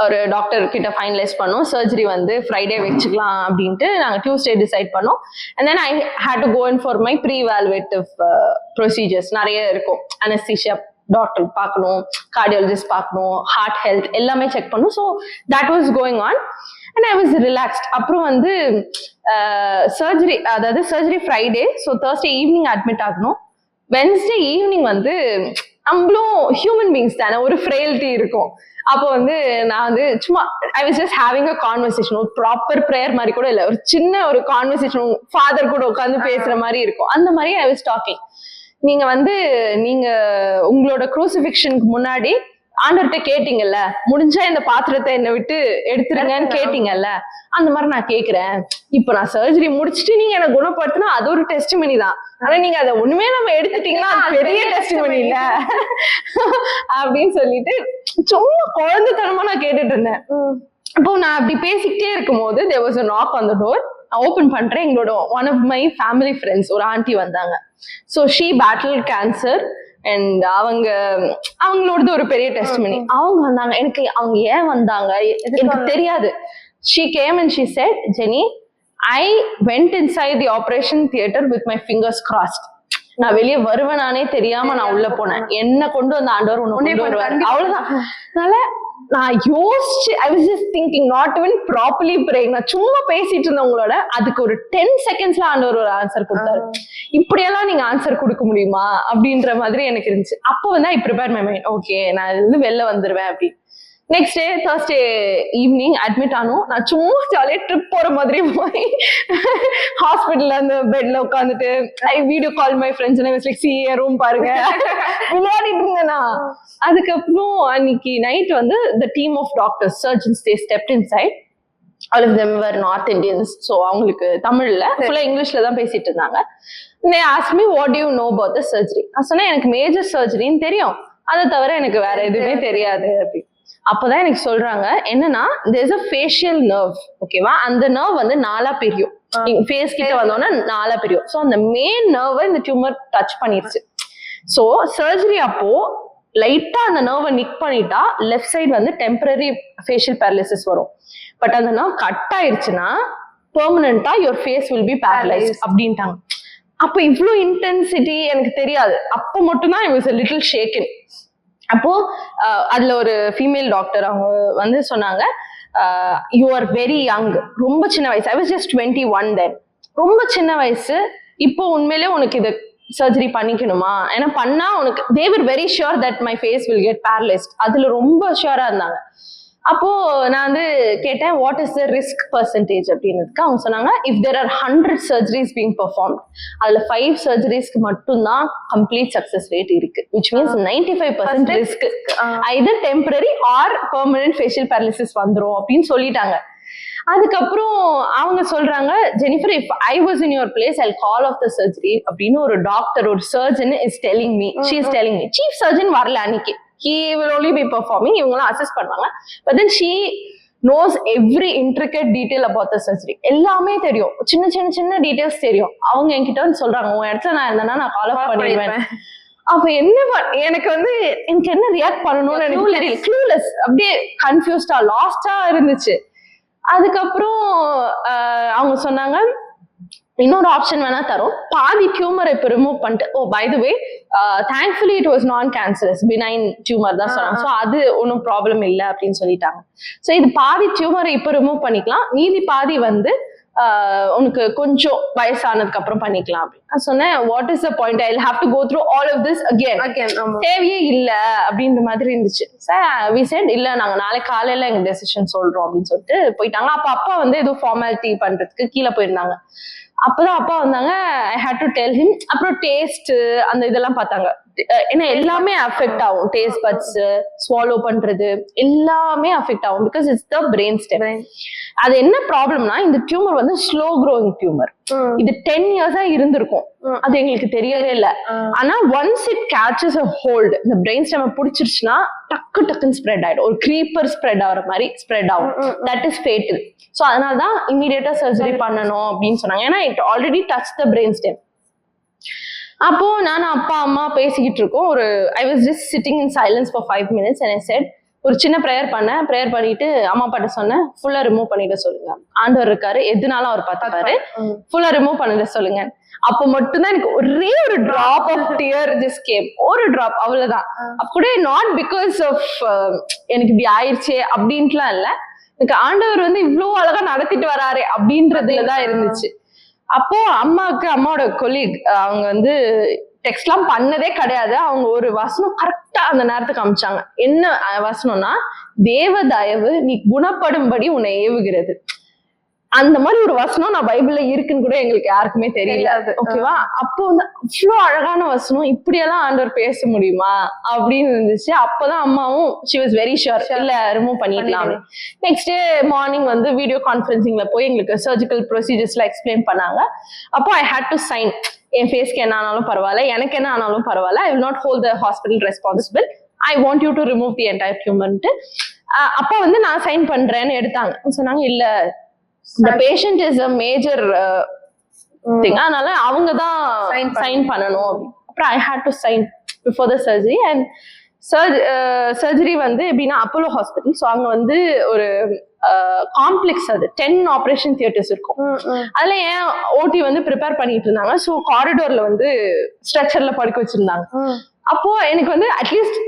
Speaker 1: ஒரு டாக்டர் கிட்ட ஃபைனலைஸ் பண்ணோம். சர்ஜரி வந்து ஃப்ரைடே வச்சுக்கலாம் அப்படின்ட்டு நாங்கள் டியூஸ்டே டிசைட் பண்ணோம். And then I had to go in for my pre evaluative procedures நிறைய இருக்கும். அனஸ்தீஷியா டாக்டர் பார்க்கணும், கார்டியாலஜிஸ்ட் பார்க்கணும், ஹார்ட் ஹெல்த் எல்லாமே செக் பண்ணணும். So that was going on and I was relaxed. அப்புறம் வந்து சர்ஜரி, அதாவது surgery Friday, so Thursday evening admit ஆகணும். வென்ஸ்டே ஈவினிங் வந்து நம்மளும் ஹியூமன் பீங்ஸ் தானே, ஒரு ஃப்ரெயில்ட்டி இருக்கும். அப்போ வந்து நான் வந்து சும்மா I was just having a conversation. ஒரு ப்ராப்பர் ப்ரேயர் மாதிரி கூட இல்லை, ஒரு சின்ன ஒரு கான்வர்சேஷன், ஃபாதர் கூட உட்காந்து பேசுற மாதிரி இருக்கும். அந்த மாதிரி ஐ வாஸ் டாக்கிங். நீங்க வந்து உங்களோட க்ரூசிஃபிக்ஷனுக்கு முன்னாடி ஆண்டவர்கிட்ட கேட்டீங்கல்ல, முடிஞ்சா இந்த பாத்திரத்தை என்னை விட்டு எடுத்துருங்கன்னு கேட்டீங்கல்ல, அந்த மாதிரி நான் கேட்கிறேன். இப்ப நான் சர்ஜரி முடிச்சுட்டு நீங்க என்ன குணப்படுத்தினா அது ஒரு டெஸ்டிமனி தான். ஆனா நீங்க அதை ஒண்ணுமே நம்ம எடுத்துட்டீங்கன்னா அது பெரிய டெஸ்டிமனி இல்ல அப்படின்னு சொல்லிட்டு சும்மா குழந்தைத்தனமா நான் கேட்டுட்டு இருந்தேன். அப்போ நான் அப்படி பேசிக்கிட்டே இருக்கும் போது there was a knock on the door. நான் ஓபன் பண்றேன். எங்களோட one of my family friends ஒரு ஆண்டி வந்தாங்க. So she battle cancer and அவங்களோடது ஒரு பெரிய டெஸ்டிமனி. அவங்க வந்தாங்க. எனக்கு அவங்க ஏன் வந்தாங்க எனக்கு தெரியாது. She came and she said, Jenny, I went inside the operation theater with my fingers crossed. நான் வெளியே வருவேனானே தெரியாம நான் உள்ள போனேன். என்ன கொண்டு வந்த ஆண்டவர் உன்னை கொண்டு வருவாரு, அவ்வளவுதான். அதனால நான் யோசிச்சு I was just thinking, not even properly praying. நான் சும்மா பேசிட்டு இருந்தவங்களோட அதுக்கு ஒரு 10 செகண்ட்ஸ்ல ஆண்டவர் ஒரு ஆன்சர் கொடுத்தாரு. இப்படியெல்லாம் நீங்க ஆன்சர் கொடுக்க முடியுமா அப்படின்ற மாதிரி எனக்கு இருந்துச்சு. அப்போ வந்து ஐ ப்ரிப்பேர் மை மைண்ட், ஓகே நான் இதுல இருந்து வெளில வந்துருவேன் அப்படி. Next day Thursday evening admit ஆனோம். நான் சும்மா ஜாலியா ட்ரிப் போற மாதிரி போய் ஹாஸ்பிட்டல்ல அந்த பெட்ல உட்காந்துட்டு ஐ video call my friends like C room பாருங்க விளையாடிட்டு இருந்தேனா. அதுக்கப்புறம் அன்னைக்கு நைட் வந்து the team of doctors surgeons they stepped inside. All of them were North Indians. So அவங்களுக்கு தமிழ்ல ஃபுல்லா இங்கிலீஷ்ல தான் பேசிட்டு இருந்தாங்க. They asked me what do you know about the surgery. நான் சொன்னேன் எனக்கு மேஜர் சர்ஜரின்னு தெரியும், அதை தவிர எனக்கு வேற எதுவுமே தெரியாது அப்படி. அப்பதான் எனக்கு சொல்றாங்க என்னன்னா there's a facial nerve, ஓகேவா, அந்த நர்வ் வந்து 4 பிரியும். ஃபேஸ் கிட்ட வந்தோன்னா 4 பிரியும். ஸோ அந்த மெயின் நர்வை இந்த டியூமர் டச் பண்ணிருச்சு. ஸோ சர்ஜரி அப்போ லைட்டா அந்த நர்வை நிக் பண்ணிட்டா லெஃப்ட் சைடு வந்து டெம்பரரி ஃபேஷியல் பேரலிசிஸ் வரும். பட் அந்த நர்வ் கட் ஆயிருச்சுன்னா பெர்மனண்டா your face will be paralysed அப்படின்ட்டாங்க. அப்ப இவ்வளோ இன்டென்சிட்டி எனக்கு தெரியாது. அப்போ மட்டும்தான் I was a little shaken. அப்போ அதுல ஒரு ஃபீமேல் டாக்டர் அவங்க வந்து சொன்னாங்க யூ ஆர் வெரி யங், ரொம்ப சின்ன வயசு. I was just 21 then. ரொம்ப சின்ன வயசு. இப்போ உண்மையிலே உனக்கு இது சர்ஜரி பண்ணிக்கணுமா? ஏன்னா பண்ணா உனக்கு they were very sure that my face will get paralyzed. அதுல ரொம்ப ஷியூரா இருந்தாங்க. அப்போ நான் வந்து கேட்டேன் what is the risk percentage அப்படின்னதுக்கு அவங்க சொன்னாங்க if there are 100 surgeries being performed அதுல 5 சர்ஜரிஸ்க்கு மட்டும்தான் கம்ப்ளீட் சக்சஸ் ரேட் இருக்கு, which means 95% risk either temporary or permanent facial paralysis வந்துரும் அப்படின்னு சொல்லிட்டாங்க. அதுக்கப்புறம் அவங்க சொல்றாங்க Jennifer if I was in your place I call off the surgery அப்படின்னு ஒரு டாக்டர் ஒரு surgeon is telling me. She is telling me. Chief surgeon வரல அன்னைக்கு, he will only be performing. இவங்களாம் அசஸ் பண்ணுவாங்க. But then she knows every intricate detail about the surgery. எல்லாமே தெரியும், சின்ன சின்ன சின்ன டீடைல்ஸ் தெரியும். அவங்க என்கிட்ட வந்து சொல்றாங்க உன் இடத்துல நான் இருந்தேன்னா நான் கால் ஆஃப் பண்ணிடுவேன். அப்ப எனக்கு வந்து எனக்கு என்ன ரியாக்ட் பண்ணணும்னு எனக்கு தெரியல. க்ளூலெஸ், அப்படியே கன்ஃபியூஸ்டா லாஸ்டா இருந்துச்சு. அதுக்கப்புறம் அவங்க சொன்னாங்க இன்னொரு ஆப்ஷன் வேணா தரும், பாதி டியூமரை இப்போ ரிமூவ் பண்ணிட்டு oh by the way thankfully it was non cancerous benign tumour தான் சொன்னாங்க. ஸோ அது ஒன்றும் ப்ராப்ளம் இல்லை அப்படின்னு சொல்லிட்டாங்க. ஸோ இது பாதி டியூமரை இப்போ ரிமூவ் பண்ணிக்கலாம், மீதி பாதி வந்து உனக்கு கொஞ்சம் வயசானதுக்கு அப்புறம் பண்ணிக்கலாம் அப்படின்னு நான் சொன்னேன். What is the point, I have to go through all of this again, தேவையே இல்லை அப்படின்ற மாதிரி இருந்துச்சு. சார் வி செட் இல்லை நாங்கள் நாளைக்கு காலையில எங்க டெசிஷன் சொல்றோம் அப்படின்னு சொல்லிட்டு போயிட்டாங்க. அப்போ அப்பா வந்து ஏதோ ஃபார்மாலிட்டி பண்றதுக்கு கீழே போயிருந்தாங்க. அப்பதான் அப்பா வந்தாங்க. ஐ ஹேட் டு டெல் ஹிம். அப்புறம் டேஸ்ட் அந்த இதெல்லாம் பார்த்தாங்க. ஏன்னா எல்லாமே அஃபெக்ட் ஆகும், டேஸ்ட் பட்ஸ் ஸ்வாலோ பண்றது எல்லாமே அஃபெக்ட் ஆகும் because it's the brain stem. அது என்ன ப்ராப்ளம்னா இந்த டியூமர் வந்து ஸ்லோ க்ரோயிங் டியூமர். இது 10 இயர்ஸா இருந்திருக்கும், அது எங்களுக்கு தெரியவே இல்லை. ஆனா ஒன்ஸ் இட் கேட்சஸ் அ ஹோல்ட், இந்த பிரெயின் ஸ்டெம் பிடிச்சிருச்சுன்னா டக்கு டக்குன்னு ஸ்ப்ரெட் ஆயிடும், ஒரு க்ரீப்பர் ஸ்ப்ரெட் ஆகிற மாதிரி ஸ்ப்ரெட் ஆகும். That is fatal. ஸோ அதனாலதான் இமீடியட்டா சர்ஜரி பண்ணணும் அப்படின்னு சொன்னாங்க. ஏன்னா it already touch the brain stem. அப்போ நானும் அப்பா அம்மா பேசிக்கிட்டு இருக்கோம். ஒரு I was just sitting in silence for 5 minutes and I said ஒரு சின்ன ப்ரேயர் பண்ணேன். ப்ரேயர் பண்ணிட்டு அம்மா அப்பாட்ட சொன்னேன் ஃபுல்லா ரிமூவ் பண்ணிட்டு சொல்லுங்க, ஆண்டவர் இருக்காரு எதுனாலும் அவர் பார்த்துப்பாரு, ஃபுல்லா ரிமூவ் பண்ணிட்டு சொல்லுங்க. அப்போ மட்டும்தான் எனக்கு ஒரே ஒரு drop of tear just came, ஒரு டிராப், அவ்வளவுதான். அப்படியே நாட் பிகாஸ் ஆஃப் எனக்கு இப்படி ஆயிடுச்சு அப்படின்ட்டுலாம் இல்லை, எனக்கு ஆண்டவர் வந்து இவ்வளவு அழகா நடத்திட்டு வராரு அப்படின்றதுலதான் இருந்துச்சு. அப்போ அம்மாவோட கொலீக் அவங்க வந்து டெக்ஸ்ட் எல்லாம் பண்ணதே கிடையாது. அவங்க ஒரு வசனம் கரெக்டா அந்த நேரத்துக்கு அமிச்சாங்க. என்ன வசனம்னா தேவ தயவு நீ குணப்படும்படி உன்னை ஏவுகிறது. அந்த மாதிரி ஒரு வசனம் நான் பைபிள்ல இருக்குன்னு கூட எங்களுக்கு யாருக்குமே தெரியல. ஓகேவா? அப்போ வந்து அவ்வளோ அழகான வசனம், இப்படியெல்லாம் ஆண்டவர் பேச முடியுமா அப்படின்னு இருந்துச்சு. அப்பதான் அம்மாவும் she was very sure இல்ல ரிமூவ் பண்ணிடலாம். நெக்ஸ்ட் டே மார்னிங் வந்து வீடியோ கான்ஃபரன்சிங்ல போய் எங்களுக்கு சர்ஜிக்கல் ப்ரொசீஜர்ஸ்ல எக்ஸ்பிளைன் பண்ணாங்க. அப்போ ஐ ஹேட் டு சைன், என் ஃபேஸ்க்கு என்ன ஆனாலும் பரவாயில்ல, எனக்கு என்ன ஆனாலும் பரவாயில்ல, I will not hold the hospital responsible, I want you to remove the entire டியூமர்ன்ட்டு அப்பா வந்து நான் சைன் பண்றேன்னு எடுத்தாங்க. சொன்னாங்க இல்ல the patient is a major thing, அதனால அவங்க தான் சைன் பண்ணணும். அப்புறம் I had to sign before the surgery and surgery வந்து எப்படின்னா அப்போலோ ஹாஸ்பிட்டல். ஸோ அங்க வந்து ஒரு காம்ப்ளெக்ஸ், அது 10 ஆப்ரேஷன் தியேட்டர்ஸ் இருக்கும். அதுல ஏன் ஓடி வந்து ப்ரிப்பேர் பண்ணிட்டு இருந்தாங்க. ஸோ காரிடோர்ல வந்து ஸ்ட்ரெச்சர்ல படுக்க வச்சிருந்தாங்க. அப்போ எனக்கு வந்து அட்லீஸ்ட்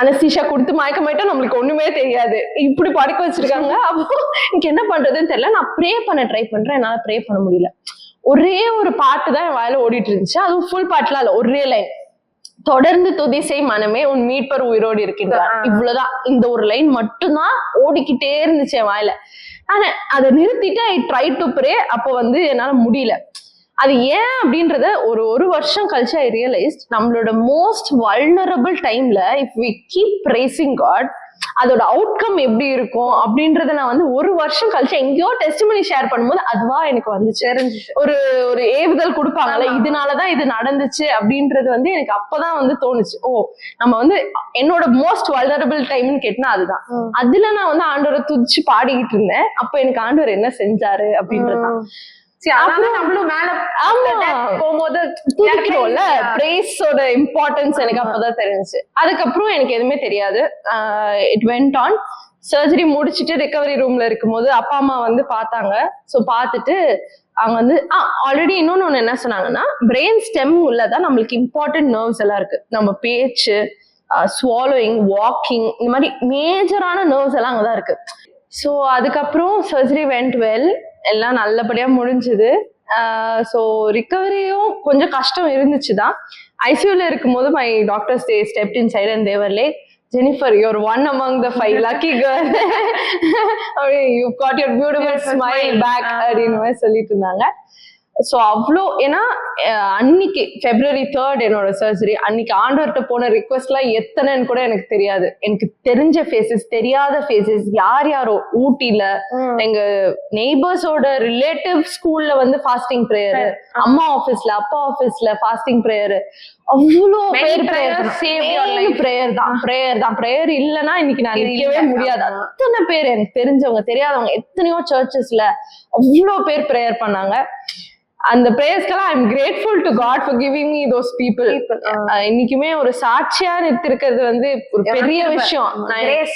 Speaker 1: அனஸ்தீஷியா கொடுத்து மயக்கமாயிட்டா நம்மளுக்கு ஒண்ணுமே தெரியாது, இப்படி படுக்க வச்சிருக்காங்க. அப்போ எனக்கு என்ன பண்றதுன்னு தெரியல. நான் ப்ரே பண்ண ட்ரை பண்றேன், என்னால ப்ரே பண்ண முடியல. ஒரே ஒரு பாட்டு தான் என் வாயில ஓடிட்டு இருந்துச்சு, அதுவும் ஃபுல் பாட்டுலாம் இல்ல, ஒரே லைன் தொடர்ந்து துதிசை மனமே உன் மீட்பர் உயிரோடு இருக்கின்றார். இவ்வளவுதான், இந்த ஒரு லைன் மட்டும்தான் ஓடிக்கிட்டே இருந்துச்சு என் வாயில. ஆனா அதை நிறுத்திட்டு ஐ ட்ரை டு ப்ரே. அப்போ வந்து என்னால முடியல. அது ஏன் அப்படின்றத ஒரு வருஷம் கழிச்சு ஐ ரியலைஸ்ட், நம்மளோட மோஸ்ட் வல்னரபிள் டைம்ல if we keep praising God, அதோட அவுட்கம் எப்படி இருக்கும் அப்படின்றத நான் வந்து ஒரு வருஷம் கழிச்சு எங்கேயோ டெஸ்டிமனி ஷேர் பண்ணும்போது அதுவா எனக்கு வந்துச்சு. ஒரு ஒரு ஏவுதல் கொடுப்பாங்கல்ல, இதனாலதான் இது நடந்துச்சு அப்படின்றது வந்து எனக்கு அப்பதான் வந்து தோணுச்சு. ஓ, நம்ம வந்து என்னோட மோஸ்ட் வல்னரபிள் டைம்னு கேட்டினா அதுதான். அதுல நான் வந்து ஆண்டவரை துதிச்சு பாடிக்கிட்டு இருந்தேன். அப்ப எனக்கு ஆண்டவர் என்ன செஞ்சாரு அப்படின்றதுதான். இம்பார்ட்டன்ஸ் எனக்கு அப்பதான் தெரிஞ்சுச்சு. அதுக்கப்புறம் எனக்கு எதுவுமே தெரியாது. It went on. சர்ஜரி முடிச்சுட்டு ரிகவரி ரூம்ல இருக்கும்போது அப்பா அம்மா வந்து பார்த்தாங்க. ஸோ பார்த்துட்டு அவங்க வந்து ஆல்ரெடி இன்னொன்னு என்ன சொன்னாங்கன்னா, பிரெயின் ஸ்டெம் உள்ளதான் நம்மளுக்கு இம்பார்ட்டன்ட் நர்வ்ஸ் எல்லாம் இருக்கு. நம்ம பேச்சு, ஸ்வாலோயிங், வாக்கிங், இந்த மாதிரி மேஜரான நர்வ்ஸ் எல்லாம் அங்கதான் இருக்கு. ஸோ அதுக்கப்புறம் சர்ஜரி வெண்ட் வெல், எல்லாம் நல்லபடியா முடிஞ்சுது. ஸோ ரிகவரியும் கொஞ்சம் கஷ்டம் இருந்துச்சுதான். ஐசியூல இருக்கும்போது my doctors they stepped inside and they were like, Jennifer, you're one among the 5 lucky girls. You've got your beautiful smile back அப்படின்னு சொல்லிட்டு இருந்தாங்க. ஸோ அவ்வளோ, ஏன்னா அன்னைக்கு February 3rd என்னோட சர்ஜரி. அன்னைக்கு ஆண்டவர்கிட்ட போன ரிக்வெஸ்ட்லாம் எத்தனைன்னு கூட எனக்கு தெரியாது. எனக்கு தெரிஞ்ச ஃபேஸஸ், தெரியாத ஃபேஸஸ், யார் யாரோ ஊட்டில எங்க நெய்பர்ஸோட ரிலேட்டிவ் ஸ்கூல்ல வந்து ஃபாஸ்டிங் ப்ரேயர், அம்மா ஆபீஸ்ல, அப்பா ஆபீஸ்ல ஃபாஸ்டிங் ப்ரேயர், அவ்வளோ பேர் ப்ரேயர் தான். ப்ரேயர் இல்லைன்னா இன்னைக்கு நான் நிற்கவே முடியாது. அத்தனை பேர், எனக்கு தெரிஞ்சவங்க தெரியாதவங்க எத்தனையோ சர்ச்சஸ்ல அவ்வளோ பேர் ப்ரேயர் பண்ணாங்க. அந்த பிரேயர்ஸ்க்கெல்லாம் I'm grateful to God for giving me those people. இன்னைக்குமே ஒரு சாட்சியா நிறுத்திருக்கிறது வந்து ஒரு பெரிய விஷயம்.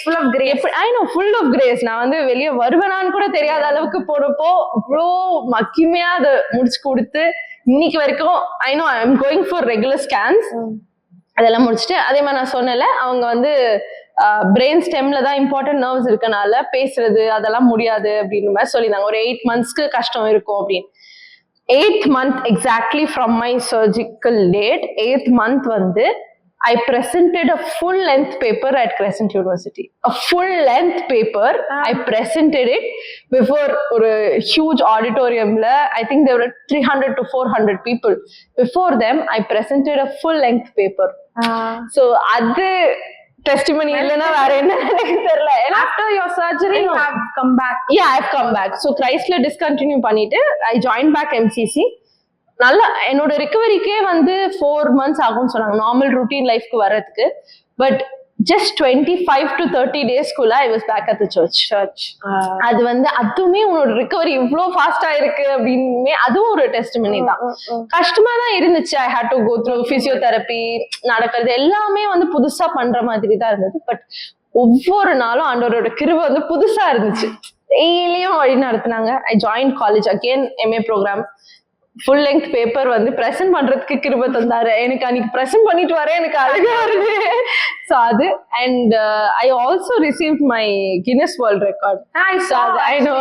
Speaker 1: Full of grace. நான் வந்து வெளியே வருவேனான்னு கூட தெரியாத அளவுக்கு போனப்போ இவ்வளோ மக்கியமையா அதை முடிச்சு கொடுத்து இன்னைக்கு வரைக்கும் I know I am going for regular scans. அதெல்லாம் முடிச்சுட்டு அதே மாதிரி நான் சொன்னல, அவங்க வந்து பிரெயின் ஸ்டெம்ல தான் இம்பார்ட்டன்ட் நர்வ்ஸ் இருக்கனால பேசுறது அதெல்லாம் முடியாது அப்படின்னு மாதிரி சொல்லியிருந்தாங்க. ஒரு 8 monthsக்கு கஷ்டம் இருக்கும் அப்படின்னு. 8th month exactly from my surgical date, 8th month வந்து I presented a full length paper at Crescent University. A full length paper. I presented it before ஒரு huge auditoriumல. I think there were 300 to 400 people. Before them, I presented a full length paper. So அது testimony இல்லனா வேற என்ன எனக்கு தெரியல.
Speaker 2: After your surgery you have come back.
Speaker 1: Yeah, I've come back. So Christல discontinue பண்ணிட்டு I joined back MCC. நல்லா என்னோட ரிகவரிக்கே வந்து 4 months ஆகும்னு சொன்னாங்க நார்மல் ரூட்டீன் லைஃப்க்கு வர்றதுக்கு. But just 25 to 30 daysக்குள்ள I was back at the church. அது வந்து அதுவுமே உன்னோட ரிகவரி இவ்வளோ ஃபாஸ்டா இருக்கு அப்படின்னு அதுவும் ஒரு டெஸ்டிமனி தான். கஷ்டமா தான் இருந்துச்சு. I had to go through physiotherapy, நடக்கிறது எல்லாமே வந்து புதுசா பண்ற மாதிரி தான் இருந்தது. பட் ஒவ்வொரு நாளும் ஆண்டவரோட கிருபை வந்து புதுசா இருந்துச்சு. டெய்லியும் வழி நடத்தினாங்க. I joined college again, MA program. Full length paper வந்து பிரசன்ட் பண்றதுக்கு கிருபை தந்தாரு. எனக்கு அன்னைக்கு பிரசன்ட் பண்ணிட்டு வரேன், எனக்கு அழகா இருக்கு. ஸோ அது and I also receive my Guinness world record. I know.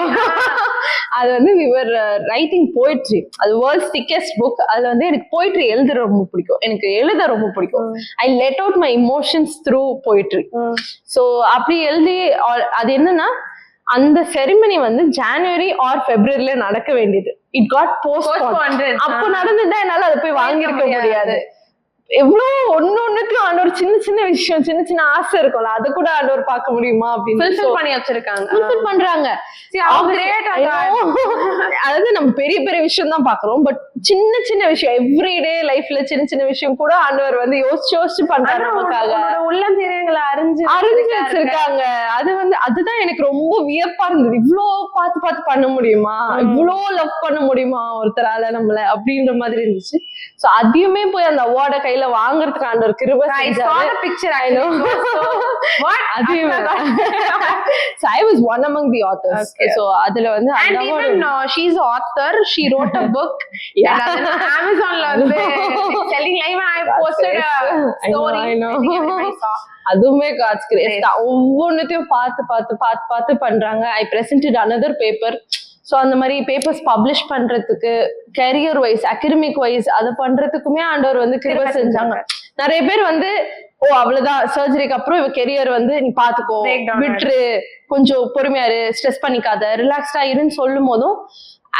Speaker 1: அது வந்து we were writing poetry. அது வேர்ல்ட்ஸ் திக்கெஸ்ட் புக். அதுல வந்து எனக்கு போயிட்ரி எழுத ரொம்ப பிடிக்கும், எனக்கு எழுத ரொம்ப பிடிக்கும். I let out my emotions through poetry. So அப்படி எழுதி அது என்னன்னா, அந்த செரிமனி வந்து ஜனவரி ஆர் பிப்ரவரியில நடக்க வேண்டியது. It got postponed. அப்போ நடந்ததா என்னால அதை போய் வாங்கியிருக்க முடியாது. எவ்வளவு ஒன்னொன்னுக்கு ஆண்டவர் சின்ன சின்ன விஷயம், சின்ன சின்ன ஆசை இருக்கும்ல, அதை கூட ஆண்டவர் பார்க்க முடியுமா அப்படின்னு
Speaker 2: பண்ணி வச்சிருக்காங்க,
Speaker 1: பண்றாங்க. அதாவது நம்ம பெரிய பெரிய விஷயம் தான் பாக்குறோம், பட் சின்ன சின்ன விஷயம் எவ்ரிடே லைஃப்ல சின்ன சின்ன விஷயம் கூட ஆண்டவர் வந்து யோசிச்சு பண்றாரு நமக்காக. உள்ளம் தெரியுங்களா அறிஞ்சு வச்சிருக்காங்க. அது வந்து அதுதான் எனக்கு ரொம்ப வியப்பா இருந்தது. இவ்வளோ பார்த்து பார்த்து பண்ண முடியுமா, இவ்வளோ லவ் பண்ண முடியுமா ஒருத்தரால நம்மள அப்படின்ற மாதிரி இருந்துச்சு. சோ அதையுமே போய் அந்த அவார்டை கையில வாங்குறதுக்கு ஆண்டவர் கிருபை செஞ்சாரு. பிக்சர் ஐ நோ வாட் அதுவே. So I was one among the authors. So அதுல வந்து
Speaker 2: and even she is author, she wrote a book. Amazonல வந்து selling live and I posted a story. I know.
Speaker 1: அதுவுமே God's grace தான். ஒவ்வொன்னுத்தையும் பார்த்து பண்றாங்க. I presented another paper. So அந்த மாதிரி papers publish பண்றதுக்கு கரியர் வைஸ், அகடமிக் வைஸ் அதை பண்றதுக்குமே ஆண்டவர் வந்து கிருபை செஞ்சாங்க. நிறைய பேர் வந்து ஓ அவ்வளவுதான் சர்ஜரிக்கு அப்புறம் இவ கெரியர் வந்து நீ பாத்துக்கோ, விட்டுரு, கொஞ்சம் பொறுமையாரு, ஸ்ட்ரெஸ் பண்ணிக்காத, ரிலாக்ஸ்டா இருன்னு சொல்லும் போதும்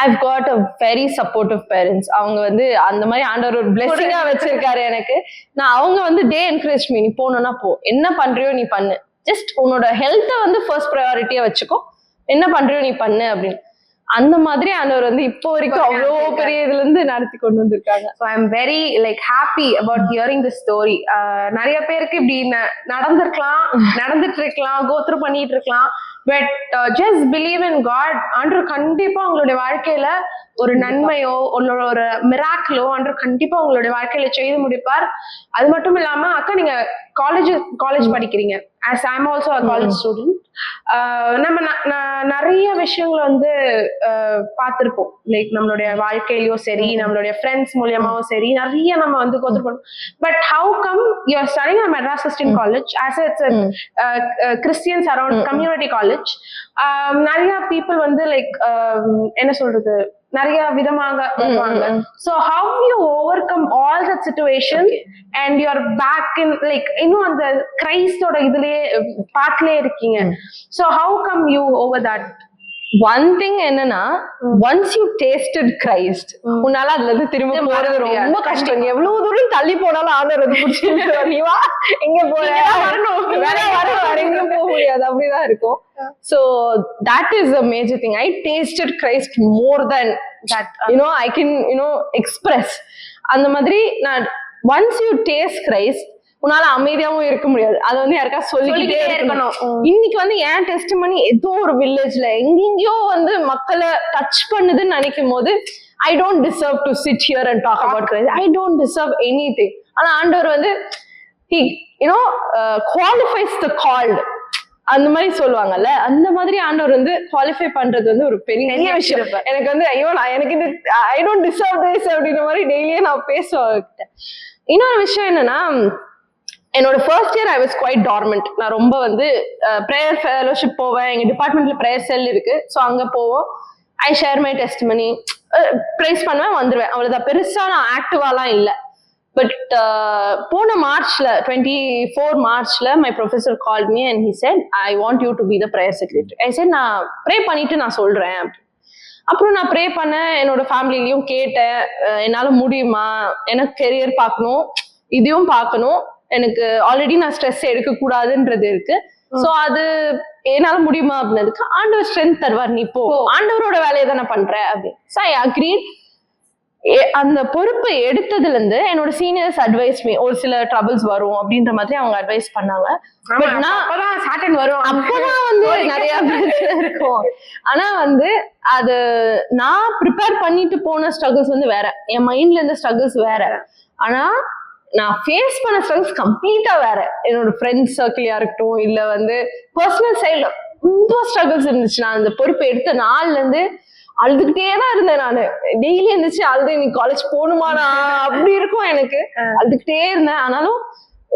Speaker 1: I've got a very supportive parents. அவங்க வந்து அந்த மாதிரி ஆண்டவர் ஒரு பிளெஸிங்கா வச்சிருக்காரு எனக்கு. நான் அவங்க வந்து they encourage me, நீ போகணும்னா போ, என்ன பண்றியோ நீ பண்ணு, ஜஸ்ட் உன்னோட ஹெல்த்தை வந்து ஃபர்ஸ்ட் ப்ரையாரிட்டியா வச்சுக்கோ, என்ன பண்றியோ நீ பண்ணு அப்படின்னு. அந்த மாதிரி ஆண்டவர் வந்து இப்போ வரைக்கும் அவ்வளோ பெரிய இதுல இருந்து நடத்தி கொண்டு வந்திருக்காங்க.
Speaker 2: So I am very like happy about hearing this story. நிறைய பேருக்கு இப்படி நடந்திருக்கலாம், நடந்துட்டு இருக்கலாம், கோத்ரூ பண்ணிட்டு இருக்கலாம். But just believe in God. ஆண்டவர் கண்டிப்பா உங்களுடைய வாழ்க்கையில ஒரு நன்மையோ ஒரு மிராக்கிளோ ஆண்டவர் கண்டிப்பா உங்களுடைய வாழ்க்கையில செய்து முடிப்பார். அது மட்டும் இல்லாம அக்கா நீங்க காலேஜ் படிக்கிறீங்க. as I'm also a college student. நம்ம நிறைய விஷயங்களை வந்து பார்த்திருப்போம். லைக் நம்மளுடைய வாழ்க்கையிலயோ சரி, நம்மளுடைய ஃப்ரெண்ட்ஸ் மூலியமாவும் சரி, நிறைய நம்ம வந்து கோத்ரூ பண்ணுவோம். But how come you're studying at Madras Christian College as it's a Christians around community college? நிறைய people வந்து லைக் என்ன சொல்றது, நிறைய விதமாக வருவாங்க. So how you overcome all that situation and you're back in like இன்னும் அந்த கிரைஸ்டோட இதுலயே பாட்லயே இருக்கீங்க. So how come you over that?
Speaker 1: One thing என்னன்னா, once you tasted Christ, உன்னால அதுல இருந்து திரும்ப போறது ரொம்ப கஷ்டம். எவ்வளவு தூரம் தள்ளி போனாலும் ஆண்டவர் வந்து பிடிச்சிட்டு நீ வா, எங்க போற, வர எங்க போக முடியாது, அப்படிதான் இருக்கும். So that is a major thing. I tasted Christ more than that, I can express. அந்த மாதிரி நான் once you taste Christ, உன்னால அமைதியாவும் இருக்க முடியாது. அது வந்து யாருக்கா சொல்லிக்கிட்டே இருக்கணும். இன்னைக்கு வந்து ஏன் டெஸ்ட் பண்ணி ஏதோ ஒரு வில்லேஜ்ல எங்கெங்கயோ வந்து மக்களை டச் பண்ணுதுன்னு நினைக்கும் போது I don't deserve to sit here and talk about Christ. I don't deserve anything. ஆனா ஆண்டவர் வந்து he qualifies the called. அந்த மாதிரி சொல்லுவாங்கல்ல, அந்த மாதிரி ஆண்டவர் வந்து குவாலிஃபை பண்றது வந்து ஒரு பெரிய விஷயம். எனக்கு வந்து ஐயோ எனக்கு இது I don't deserve this அப்படின்ற மாதிரி டெய்லியே நான் பேசுவேன். இன்னொரு விஷயம் என்னன்னா, என்னோட first year I was quite torment. நான் ரொம்ப வந்து ப்ரேயர் ஃபெலோஷிப் போவேன், எங்க டிபார்ட்மெண்ட்ல ப்ரேயர் செல் இருக்கு, ஸோ அங்க போவோம். I share my testimony, praise பண்ணுவேன், வந்துடுவேன், அவ்வளவுதான். பெருசா நான் ஆக்டிவாலாம் இல்லை. பட் போன மார்ச்ல 24 மார்ச்ல my professor called me and he said I want you to be the prayer secretary. I said நான் ப்ரே பண்ணிட்டு நான் சொல்றேன். அப்புறம் நான் ப்ரே பண்ணேன், என்னோட ஃபேமிலிலையும் கேட்டேன், என்னால முடியுமா, எனக்கு கெரியர் பார்க்கணும், இதையும் பார்க்கணும், எனக்கு ஆல்ரெடி நான் ஸ்ட்ரெஸ் எடுக்க கூடாதுன்றது இருக்கு, சோ அது என்னால முடியுமா அப்படின்னதுக்கு ஆண்டவர் ஸ்ட்ரென்த் தருவார், நீ போ, ஆண்டவரோட வேலையை தானே பண்ற அப்படின்னு. So I agreed. அந்த பொறுப்பை எடுத்ததுல இருந்து என்னோட சீனியர்ஸ் அட்வைஸ் மீ, ஒரு சில ட்ரபிள்ஸ் வரும் அப்படின்ற மாதிரி அவங்க அட்வைஸ் பண்ணாங்க. பட் நான் வரும் அப்பதான் வந்து நிறைய இருக்கும். ஆனா வந்து அது நான் ப்ரிப்பேர் பண்ணிட்டு போன ஸ்ட்ரகிள்ஸ் வந்து வேற, என் மைண்ட்ல இருந்த ஸ்ட்ரகிள்ஸ் வேற. ஆனா நான் ஃபேஸ் பண்ண ஸ்ட்ரகிள்ஸ் கம்ப்ளீட்டா வேற. என்னோட ஃப்ரெண்ட்ஸ் சர்க்கிளா இருக்கட்டும், இல்ல வந்து பர்சனல் சைட்ல ரொம்ப ஸ்ட்ரகிள்ஸ் இருந்துச்சு. நான் அந்த பொறுப்பை எடுத்த நாள்ல இருந்து அழுதுகிட்டே தான் இருந்தேன். நானு டெய்லி இருந்துச்சு அழுது, நீ காலேஜ் போகணுமாடா அப்படி இருக்கும் எனக்கு, அழுதுகிட்டே இருந்தேன். ஆனாலும்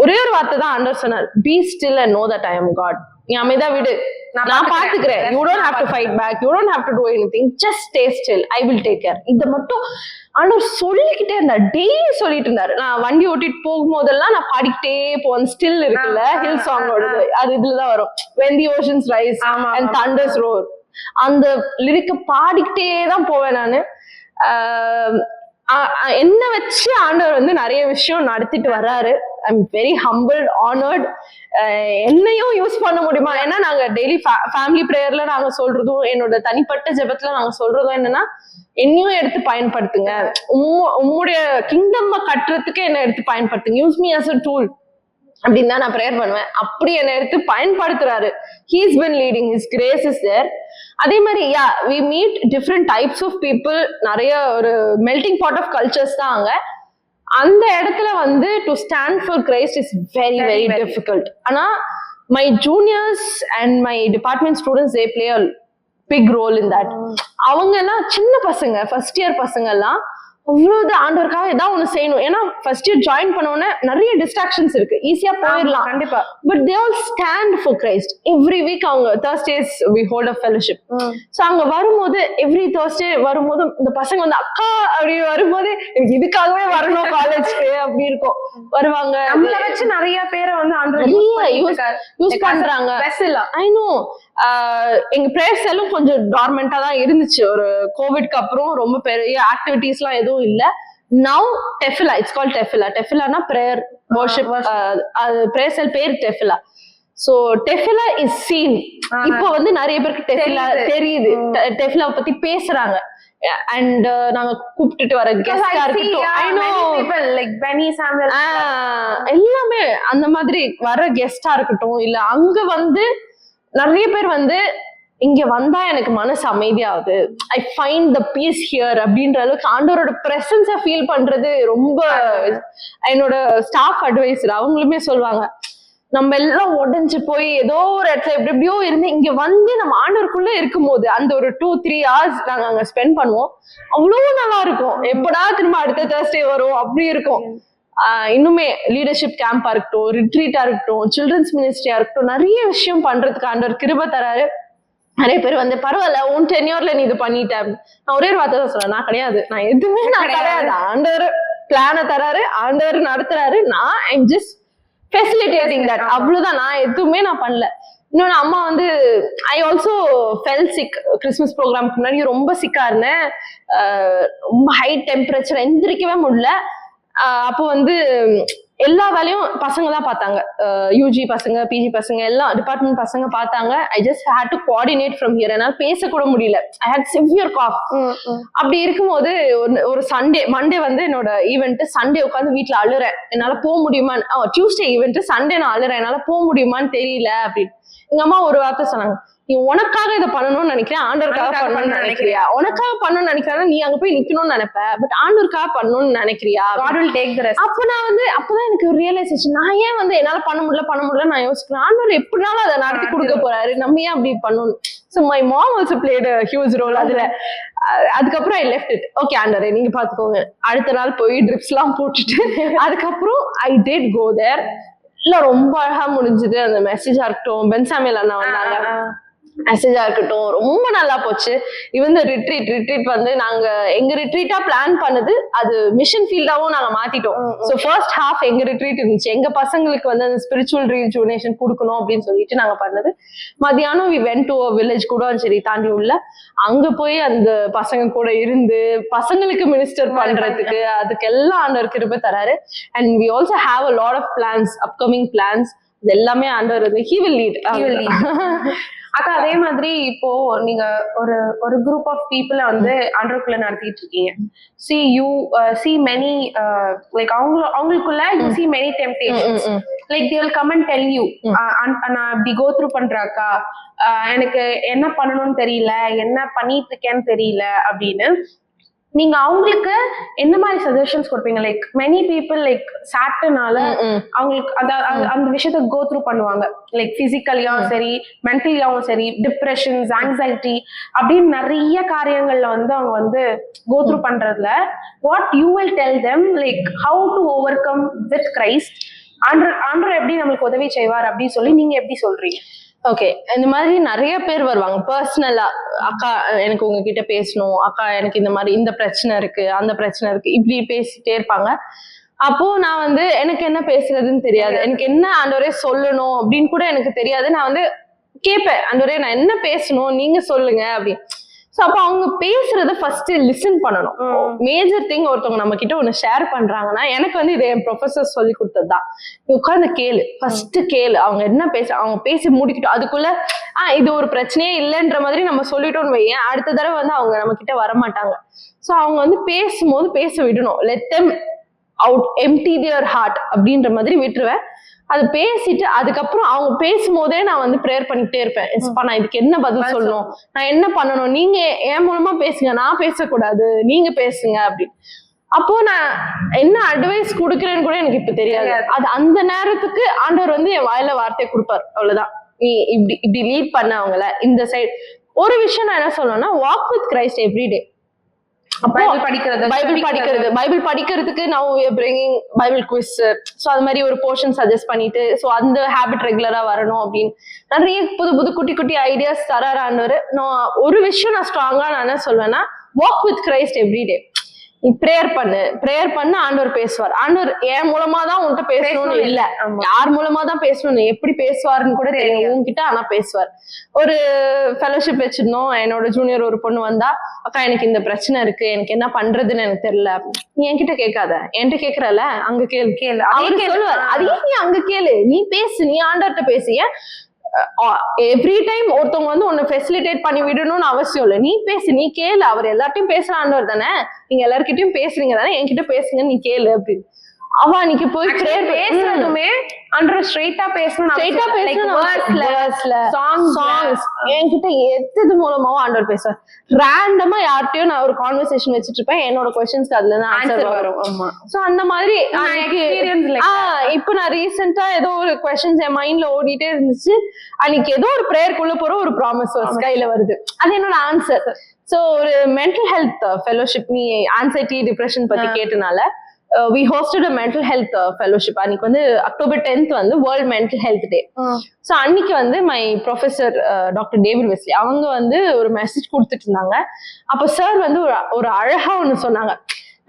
Speaker 1: ஒரே ஒரு வார்த்தை தான் ஆண்டவர் சொன்னார், be still and know that I am God. நீ அமைதியா விடு, நான் பாத்துக்கிறேன், you don't have to fight back, you don't have to do anything, just stay still, I will take care. இதை மட்டும் ஆண்டவர் சொல்லிக்கிட்டே இருந்தார், டெய்லி சொல்லிட்டு இருந்தாரு. நான் வண்டி ஓட்டிட்டு போகும்போதெல்லாம் நான் பாடிக்கிட்டே போவேன். ஸ்டில் இருக்குல்ல, ஹில் சாங்கோடது, அது இதுலதான் வரும், when the oceans rise and thunders roar, அந்த லிரிக்க பாடிக்கிட்டே தான் போவேன் நானு. என்ன வச்சு ஆண்டவர் வந்து நிறைய விஷயம் நடத்திட்டு வர்றாரு. ஐ எம் வெரி ஹம்பிள்ட், ஆனர்ட். என்னையும் யூஸ் பண்ண முடியுமா? ஏன்னா நாங்க டெய்லி ஃபேமிலி ப்ரேயர்ல நாங்க சொல்றதும், என்னோட தனிப்பட்ட ஜெபத்துல நாங்க சொல்றதும் என்னன்னா, என்னையும் எடுத்து பயன்படுத்துங்க, உம்முடைய கிங்டம் கட்டுறதுக்கு என்ன எடுத்து பயன்படுத்துங்க, use me as a tool அப்படின்னு தான் நான் ப்ரேயர் பண்ணுவேன். அப்படி என்னை எடுத்து பயன்படுத்துறாரு. He has been leading, his grace is there. அதே மாதிரி we meet different types of people, நிறைய ஒரு மெல்டிங் பாட் ஆஃப் கல்ச்சர்ஸ் தான் அங்க. அந்த இடத்துல வந்து to stand for Christ is very very difficult. ஆனா my juniors and my department students they play a big role in that. அவங்க எல்லாம் சின்ன பசங்க, ஃபர்ஸ்ட் இயர் பசங்க எல்லாம் அவ்வளவுதான் ஆண்டவருக்காக ஏதாவது ஒண்ணு செய்யணும். ஏன்னா ஃபர்ஸ்ட் இயர் ஜாயின் பண்ண உடனே நிறைய டிஸ்ட்ராக்ஷன்ஸ் இருக்கு, ஈஸியா போயிடலாம்
Speaker 2: கண்டிப்பா.
Speaker 1: But they all stand for Christ. Every week அவங்க Thursdays we hold a fellowship. So அங்க வரும்போது எவ்ரி Thursday வரும்போது இந்த பசங்க வந்து அக்கா அப்படி வரும்போது எனக்கு இதுக்காகவே வரணும் காலேஜ்க்கு அப்படி இருக்கும். வருவாங்க,
Speaker 2: நம்மள வச்சு நிறைய பேரை வந்து
Speaker 1: நிறைய யூஸ் பண்றாங்க. ஐ நோ எங்க பிரேயர்ஸ் எல்லாம் கொஞ்சம் டார்மெண்டா தான் இருந்துச்சு ஒரு கோவிட்க்கு அப்புறம். ரொம்ப பெரிய ஆக்டிவிட்டிஸ் எல்லாம் எதுவும் இல்ல. Now Tefillah, it's called Tefillah. டெஃபிலானா பிரேயர் வர்ஷிப். அது பிரேயர் செல் பேர் Tefillah. So Tefillah is seen. இப்போ வந்து நிறைய பேருக்கு டெஃபிலா தெரியுது, டெஃபிலா பத்தி பேசுறாங்க. அண்ட் நாங்க கூப்பிட்டுட்டு வர கெஸ்டா இருக்கட்டும், I know
Speaker 2: like Beni Samuel
Speaker 1: எல்லாமே அந்த மாதிரி வர கெஸ்டா இருக்கட்டும், இல்ல அங்க வந்து நிறைய பேர் வந்து இங்க வந்தா எனக்கு மனசு அமைதியாகுது, I find the peace here அப்படின்ற அளவுக்கு ஆண்டவரோட பிரசன்ஸை ஃபீல் பண்றது ரொம்ப. என்னோட ஸ்டாஃப் அட்வைசர் அவங்களுமே சொல்லுவாங்க, நம்ம எல்லாம் உடஞ்சு போய் ஏதோ ஒரு இடத்துல எப்படி எப்படியோ இருந்து இங்க வந்து நம்ம ஆண்டவருக்குள்ள இருக்கும் போது அந்த ஒரு 2-3 hours நாங்க அங்க ஸ்பெண்ட் பண்ணுவோம். அவ்வளவு நல்லா இருக்கும். எப்படா திரும்ப அடுத்த Thursday வரும் அப்படி இருக்கும். இன்னுமே லீடர்ஷிப் கேம்பா இருக்கட்டும், ரிட்ரீட்டா இருக்கட்டும், சில்ட்ரன்ஸ் மினிஸ்ட்ரியா இருக்கட்டும், நிறைய விஷயம் பண்றதுக்கு ஆண்டவர் கிருபை தராரு. நிறைய பேர் வந்து பரவாயில்ல உன் டென்யூர்ல நீ இது பண்ணிட்டேன். நான் ஒரே ஒரு வார்த்தை தான் சொல்றேன், நான் கிடையாது, நான் எதுவுமே நான் கிடையாது. ஆண்டவர் பிளான தராரு, ஆண்டவர் நடத்துறாரு, நான் ஐம் ஜஸ்ட் ஃபெசிலிட்டேட்டிங் தட், அவ்வளவுதான். நான் எதுவுமே நான் பண்ணல. இன்னொன்னு அம்மா வந்து I also fell sick. Christmas ப்ரோக்ராம்க்கு முன்னாடி ரொம்ப சிக்கா இருந்தேன். ரொம்ப ஹை டெம்பரேச்சர், எந்திரிக்கவே முடியல. அப்போ வந்து எல்லா வேலையும் பசங்க தான் பார்த்தாங்க. யூஜி பசங்க, பிஜி பசங்க, எல்லாம் டிபார்ட்மெண்ட் பசங்க பார்த்தாங்க. I just had to coordinate from here. என்னால பேசக்கூட முடியல. I had severe cough. அப்படி இருக்கும்போது ஒரு மண்டே வந்து என்னோட ஈவெண்ட். சண்டே உட்காந்து வீட்டுல அழுறேன், என்னால போக முடியுமான்னு. டியூஸ்டே ஈவெண்ட், சண்டே நான் அழுறேன், என்னால போக முடியுமான்னு தெரியல அப்படின்னு. எங்க அம்மா ஒரு வார்த்தை சொன்னாங்க, நீ உனக்காக இதை பண்ணணும்னு நினைக்கிறேன், ஆண்டவருக்காக பண்ணணும்னு நினைக்கிறியா? உனக்காக பண்ணணும்னு நினைக்கிறா நீ அங்க போய் நிக்கணும்னு நினைப்ப, பட் ஆண்டவருக்காக பண்ணணும்னு நினைக்கிறியா? அப்ப நான் வந்து அப்பதான் எனக்கு ஒரு ரியலைசேஷன், நான் ஏன் வந்து என்னால பண்ண முடியல நான் யோசிக்கிறேன், ஆண்டவர் எப்படினாலும் அதை நடத்தி கொடுக்க போறாரு, நம்ம ஏன் அப்படி பண்ணணும்? So my mom also played a huge role அதுல. அதுக்கப்புறம் I left it. ஓகே ஆண்டவரே நீங்க பாத்துக்கோங்க. அடுத்த நாள் போய் ட்ரிப்ஸ் எல்லாம் போட்டுட்டு அதுக்கப்புறம் I did go there. இல்ல ரொம்ப அழகா முடிஞ்சது. அந்த மெசேஜா இருக்கட்டும், பென்சாமியல் அண்ணா வந்தாங்க, மெசேஜா இருக்கட்டும், ரொம்ப நல்லா போச்சு. இவன் ரிட்ரீட் வந்து நாங்க எங்க ரிட்ரீட்டா பிளான் பண்ணது, அது மிஷன் ஃபீல்டாவும் நாங்க மாத்திட்டோம். சோ ஃபர்ஸ்ட் ஹாஃப் எங்க ரிட்ரீட் இருந்துச்சு, எங்க பசங்களுக்கு வந்து அந்த ஸ்பிரிச்சுவல் ரீஜுவனேஷன் கொடுக்கணும் அப்படின்னு சொல்லிட்டு நாங்க பண்ணது. மதியானம் we went to a village கூட சரி தாண்டி உள்ள, அங்க போய் அந்த பசங்க கூட இருந்து பசங்களுக்கு மினிஸ்டர் பண்றதுக்கு அதுக்கெல்லாம் ஆண்டவர் கிருபை தராரு. And we also have a lot of plans, upcoming plans. இது எல்லாமே ஆண்டவர் வந்து he will lead.
Speaker 2: அக்கா அதே மாதிரி இப்போ நீங்க ஒரு குரூப் ஆஃப் பீப்புள வந்து ஆண்டவருக்குள்ள நடத்திட்டு இருக்கீங்க. see many like அவங்களுக்குள்ள you see many temptations. like they will come and tell you, நான் இப்படி go through பண்றாக்கா, எனக்கு என்ன பண்ணணும்னு தெரியல, என்ன பண்ணிட்டு இருக்கேன்னு தெரியல அப்படின்னு. நீங்க அவங்களுக்கு என்ன மாதிரி சஜஷன்ஸ் கொடுப்பீங்க? லைக் மெனி பீப்புள் லைக் சாட்டனால அவங்களுக்கு அந்த விஷயத்த கோ த்ரூ பண்ணுவாங்க. லைக் பிசிக்கலியாவும் சரி, மென்டலியாவும் சரி, டிப்ரெஷன்ஸ், ஆங்ஸைட்டி அப்படின்னு நிறைய காரியங்கள்ல வந்து அவங்க வந்து கோ த்ரூ பண்றதுல what you will tell them, like how to over come with Christ, ஆண்டவர் எப்படி நம்மளுக்கு உதவி செய்வார் அப்படின்னு சொல்லி நீங்க எப்படி சொல்றீங்க?
Speaker 1: ஓகே, இந்த மாதிரி நிறைய பேர் வருவாங்க பர்சனலா, அக்கா எனக்கு உங்ககிட்ட பேசணும், அக்கா எனக்கு இந்த மாதிரி இந்த பிரச்சனை இருக்கு, அந்த பிரச்சனை இருக்கு, இப்படி பேசிட்டே இருப்பாங்க. அப்போ நான் வந்து எனக்கு என்ன பேசுறதுன்னு தெரியாது, எனக்கு என்ன ஆண்டவரே சொல்லணும் அப்படின்னு கூட எனக்கு தெரியாது. நான் வந்து கேட்பேன், ஆண்டவரே நான் என்ன பேசணும் நீங்க சொல்லுங்க அப்படின்னு. ஸோ அப்போ அவங்க பேசுறத ஃபர்ஸ்ட் லிசன் பண்ணணும். மேஜர் திங், ஒருத்தவங்க நம்ம கிட்ட ஒண்ணு ஷேர் பண்றாங்கன்னா, எனக்கு வந்து இதை என் ப்ரொஃபசர் சொல்லி கொடுத்ததுதான், உட்கார்ந்து கேளு, ஃபர்ஸ்ட் கேளு, அவங்க என்ன அவங்க பேசி முடிக்கிட்டோம், அதுக்குள்ள இது ஒரு பிரச்சனையே இல்லைன்ற மாதிரி நம்ம சொல்லிட்டோம்னு வையேன், அடுத்த தடவை வந்து அவங்க நம்ம கிட்ட வரமாட்டாங்க. ஸோ அவங்க வந்து பேசும்போது பேச விடணும், let them out, empty their heart அப்படின்ற மாதிரி விட்டுருவேன். அது பேசிட்டு அதுக்கப்புறம் அவங்க பேசும்போதே நான் வந்து ப்ரேயர் பண்ணிக்கிட்டே இருப்பேன், எஸ்பா நான் இதுக்கு என்ன பதில் சொல்லணும், நான் என்ன பண்ணணும், நீங்க என் மூலமா பேசுங்க, நான் பேசக்கூடாது, நீங்க பேசுங்க அப்படின்னு. அப்போ நான் என்ன அட்வைஸ் கொடுக்குறேன்னு கூட எனக்கு இப்ப தெரியாது. அது அந்த நேரத்துக்கு ஆண்டவர் வந்து என் வாயில வார்த்தையை கொடுப்பார், அவ்வளவுதான். நீ இப்படி லீட் பண்ண அவங்கள இந்த சைடு. ஒரு விஷயம் நான் என்ன சொல்லணும்னா, walk with Christ everyday.
Speaker 2: Bible
Speaker 1: படிக்கிறதுக்கு now we are bringing Bible quiz. So அது மாதிரி ஒரு போர்ஷன் சஜஸ்ட் பண்ணிட்டு ஸோ அந்த ஹேபிட் ரெகுலரா வரணும் அப்படின்னு நிறைய புது புது குட்டி குட்டி ஐடியாஸ் தராரான்னு. நான் ஒரு விஷயம் நான் ஸ்ட்ராங்கா நான் என்ன சொல்வேன்னா, வாக் வித் கிரைஸ்ட் எவ்ரிடே. நீ ப்ரேயர் பண்ணு ஆண்டவர் பேசுவார். ஆண்டவர் என் மூலமா தான் உன்கிட்ட பேசணும்னு இல்ல, யார் மூலமா தான் பேசணும்னு, எப்படி பேசுவாருன்னு கூட தெரியும் உன்கிட்ட, ஆனா பேசுவார். ஒரு ஃபெலோஷிப் வச்சிருந்தோம், என்னோட ஜூனியர் ஒரு பொண்ணு வந்தா, அக்கா எனக்கு இந்த பிரச்சனை இருக்கு, எனக்கு என்ன பண்றதுன்னு எனக்கு தெரியல. நீ என்கிட்ட கேட்காத, என்கிட்ட கேக்குறல அங்க கேளு அவரு சொல்லுவார். அதே நீ அங்க கேளு, நீ பேசு, நீ ஆண்டவர்கிட்ட பேசிய. எவ்ரி டைம் ஒருத்தவங்க வந்து உன்னை ஃபெசிலிட்டேட் பண்ணி விடணும்னு அவசியம் இல்லை. நீ பேசு, நீ கேளு. அவர் எல்லார்ட்டையும் பேசுற ஆண்டவர் தானே, நீங்க எல்லார்கிட்டயும் பேசுறீங்க தானே, என்கிட்ட பேசுங்க, நீ கேளு அப்படின்னு. அவ அன்னைக்கு போய்
Speaker 2: பேசுறதுமே ஆண்டவர் ஸ்ட்ரைட்டா பேசணும்,
Speaker 1: என்கிட்ட எது மூலமாவும் ஆண்டவர் பேசுவார். ரேண்டமா யார்கிட்டயும் நான் ஒரு கான்வர்சேஷன் வச்சுட்டு இருப்பேன், என்னோட கொஸ்டின்ஸ்க்கு அதுல இருந்து ஆன்சர் வரும். சோ அந்த மாதிரி இப்ப நான் ரீசெண்டா ஏதோ ஒரு கொஸ்டின்ஸ் என் மைண்ட்ல ஓடிட்டே இருந்துச்சு. அன்னைக்கு ஏதோ ஒரு ப்ரேயருக்குள்ள போற ஒரு ப்ராமிஸ் கையில வருது, அது என்னோட ஆன்சர். சோ ஒரு மென்டல் ஹெல்த் ஃபெலோஷிப், நீ ஆன்சைட்டி டிப்ரெஷன் பத்தி கேட்டனால we hosted a mental health fellowship. அன்னைக்கு வந்து October 10th வந்து வேர்ல்ட் மென்டல் ஹெல்த் டே. ஸோ அன்னைக்கு வந்து my professor doctor David Wesley அவங்க வந்து ஒரு மெசேஜ் கொடுத்துட்டு இருந்தாங்க. அப்போ சார் வந்து ஒரு அழகா ஒண்ணு சொன்னாங்க.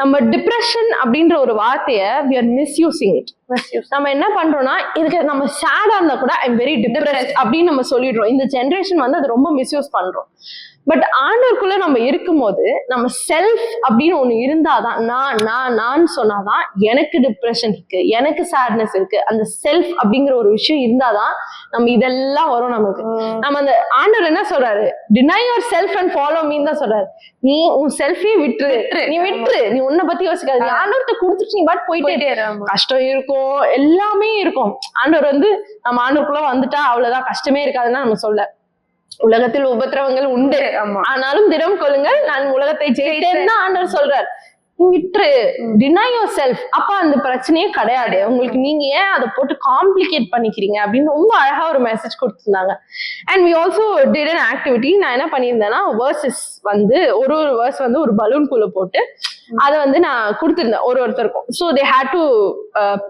Speaker 1: நம்ம டிப்ரெஷன் அப்படின்ற ஒரு வார்த்தையை we are misusing it. நம்ம என்ன பண்றோம்னா, இதுக்கு நம்ம சேடா இருந்தா கூட ஐம் வெரி டிப்ரெஸ்ட் அப்படின்னு நம்ம சொல்லிடுறோம். இந்த ஜென்ரேஷன் வந்து அது ரொம்ப மிஸ்யூஸ் பண்றோம். பட் ஆண்டவருக்குள்ள நம்ம இருக்கும்போது நம்ம செல்ஃப் அப்படின்னு ஒண்ணு இருந்தாதான், நான் சொன்னாதான் எனக்கு டிப்ரெஷன் இருக்கு, எனக்கு சேட்னஸ் இருக்கு. அந்த செல்ஃப் அப்படிங்கிற ஒரு விஷயம் இருந்தாதான் நம்ம இதெல்லாம் வரும் நமக்கு. நம்ம அந்த ஆண்டவர் என்ன சொல்றாரு, deny yourself and follow மீன்னு தான் சொல்றாரு. நீ உன் செல்ஃபே விட்டுரு, நீ உன்னை பத்தி யோசிக்காது, நீ ஆண்டவர்கிட்ட கொடுத்துட்டு நீ பாட்டு போயிட்டே. கஷ்டம் இருக்கும், எல்லாமே இருக்கும். ஆண்டவர் வந்து நம்ம ஆண்டவருக்குள்ள வந்துட்டா அவ்வளவுதான், கஷ்டமே இருக்காதுன்னா நம்ம சொல்ல. உலகத்தில் உபத்திரவங்கள் உண்டு, ஆனாலும் தினம் கொள்ளுங்கள், நான் உலகத்தை ஜெயித்தேன்னு ஆண்டவர் சொல்றார். விட்டுரு, டினை யுவர் செல்ஃப். அப்ப அந்த பிரச்சனையே கிடையாது உங்களுக்கு. நீங்க ஏன் அதை போட்டு காம்ப்ளிகேட் பண்ணிக்கிறீங்க அப்படின்னு ரொம்ப அழகா ஒரு மெசேஜ் கொடுத்திருந்தாங்க. And we also did an activity. நான் என்ன பண்ணியிருந்தேன்னா, வேர்சஸ் வந்து ஒரு வேர்ஸ் வந்து ஒரு பலூன் குள்ள போட்டு அதை வந்து நான் கொடுத்திருந்தேன் ஒருத்தருக்கும். So they had to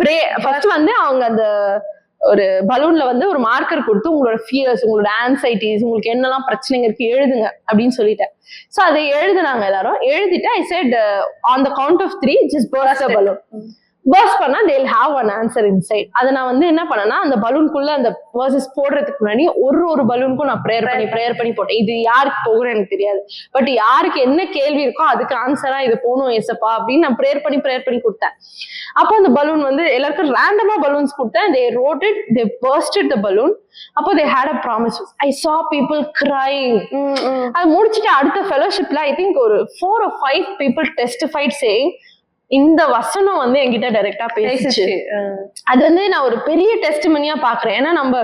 Speaker 1: pray. First வந்து அவங்க அந்த ஒரு பலூன்ல வந்து ஒரு மார்க்கர் கொடுத்து உங்களோட ஃபியர்ஸ், உங்களோட ஆன்சைட்டிஸ், உங்களுக்கு என்னெல்லாம் பிரச்சனைங்க இருக்கு எழுதுங்க அப்படின்னு சொல்லிட்டேன். சோ அதை எழுதுனாங்க எல்லாரும். எழுதிட்டு I said on the count of 3 just burst the balloon. Burst பண்ணா they will have an answer inside. அதை நான் வந்து என்ன பண்ணேன்னா, அந்த பலூனுக்குள்ள அந்த வேர்சஸ் போடுறதுக்கு முன்னாடி ஒரு பலூனுக்கும் நான் ப்ரேயர் பண்ணி போட்டேன். இது யாருக்கு போகும்னு எனக்கு தெரியாது, பட் யாருக்கு என்ன கேள்வி இருக்கோ அதுக்கு ஆன்சரா இது போகணும் ஏசப்பா அப்படின்னு நான் ப்ரேயர் பண்ணி கொடுத்தேன். அப்போ அந்த பலூன் வந்து எல்லாருக்கும் ரேண்டமா பலூன்ஸ் கொடுத்தேன். they wrote it, they bursted the balloon. அப்போ they had a promise. I saw people crying. அது முடிச்சுட்டு அடுத்த ஃபெலோஷிப்ல ஐ திங்க் ஒரு 4 or 5 people testified saying இந்த வசனம் வந்து என்கிட்ட டைரக்டா பேசிச்சு. அது வந்து நான் ஒரு பெரிய டெஸ்டிமனியா பாக்குறேன். ஏன்னா நம்ம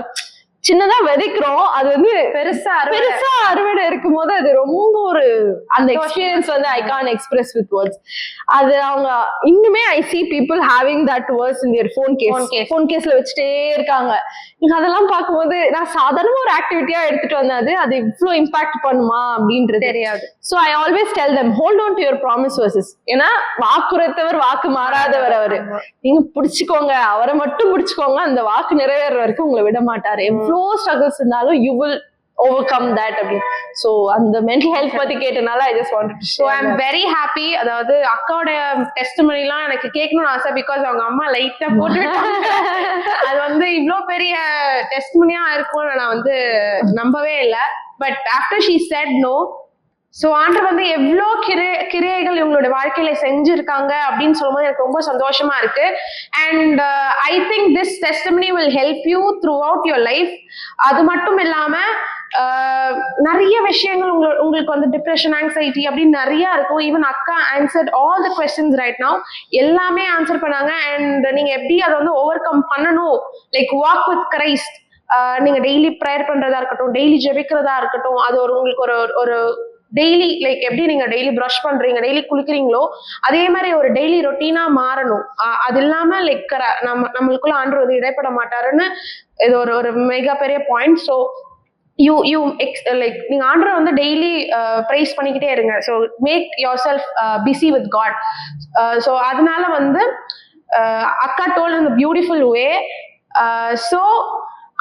Speaker 1: சின்னதா விதைக்கிறோம், அது வந்து பெருசா அறுவடை இருக்கும் போது அது ரொம்ப ஒரு அந்த எக்ஸ்பீரியன்ஸ் வந்து ஐ கான் எக்ஸ்பிரஸ் வித் வேர்ட்ஸ். அது அவங்க இன்னுமே ஐ see people having that verse in their phone caseல வச்சுட்டே இருக்காங்க. நீங்க அதெல்லாம் பார்க்கும்போது நான் சாதாரண ஒரு ஆக்டிவிட்டியா எடுத்துட்டு வந்தேன். அது இவ்வளவு இம்பாக்ட் பண்ணுமா அப்படின்றது தெரியாது. So I always tell them, hold on to your promise verses. ஏன்னா வாக்குரைத்தவர் வாக்கு மாறாதவர் அவரு. நீங்க பிடிச்சுக்கோங்க, அவரை மட்டும் பிடிச்சுக்கோங்க, அந்த வாக்கு நிறைவேற வரைக்கும் உங்களை விட மாட்டாரு. struggles இருந்தாலும் you will overcome that அப்படின்னு. So அந்த mental health பத்தி கேட்டனால I just wanted to share. So I'm
Speaker 2: very happy. அதாவது அக்காவோட டெஸ்டிமனி எல்லாம் எனக்கு கேட்கணும்னு ஆசை. பிகாஸ் அவங்க அம்மா லைட்டா போட்டு அது வந்து இவ்ளோ பெரிய டெஸ்டிமனியா இருக்கும்னு நான் வந்து நம்பவே இல்லை. But after she said no. So ஆண்டவர் வந்து எவ்வளோ கிரியைகள் இவங்களோட வாழ்க்கையில செஞ்சிருக்காங்க அப்படின்னு சொல்லும்போது எனக்கு ரொம்ப சந்தோஷமா இருக்கு. And I think this testimony will help you through out your life. அது மட்டும் இல்லாம நிறைய விஷயங்கள் உங்களுக்கு வந்து டிப்ரெஷன், ஆங்ஸைட்டி அப்படின்னு நிறைய இருக்கும். ஈவன் அக்கா answered all the questions right now. எல்லாமே ஆன்சர் பண்ணாங்க. அண்ட் நீங்க எப்படி அதை வந்து ஓவர் கம் பண்ணணும், லைக் வாக் வித் கிரைஸ்ட். நீங்க டெய்லி ப்ரேயர் பண்றதா இருக்கட்டும், டெய்லி ஜெபிக்கிறதா இருக்கட்டும், அது உங்களுக்கு ஒரு டெய்லி லைக் எப்படி நீங்க டெய்லி ப்ரஷ் பண்றீங்க, டெய்லி குளிக்கிறீங்களோ அதே மாதிரி ஒரு டெய்லி ரொட்டீனா மாறணும். அது இல்லாம லைக் நம்மளுக்குள்ள ஆண்டவர் வந்து இடைப்பட மாட்டாருன்னு இது ஒரு மிகப்பெரிய பாயிண்ட். ஸோ லைக் நீங்க ஆண்டரை வந்து டெய்லி ப்ரைஸ் பண்ணிக்கிட்டே இருங்க. So make yourself busy with God. So அதனால வந்து அக்கா told in beautiful way. So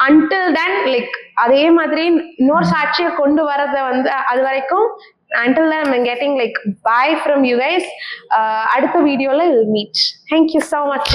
Speaker 2: until then like அதே மாதிரி இன்னொரு சாட்சியை கொண்டு வரதை வந்து அது வரைக்கும் until then I'm getting like bye from you guys. அடுத்த வீடியோல we'll meet. Thank you so much.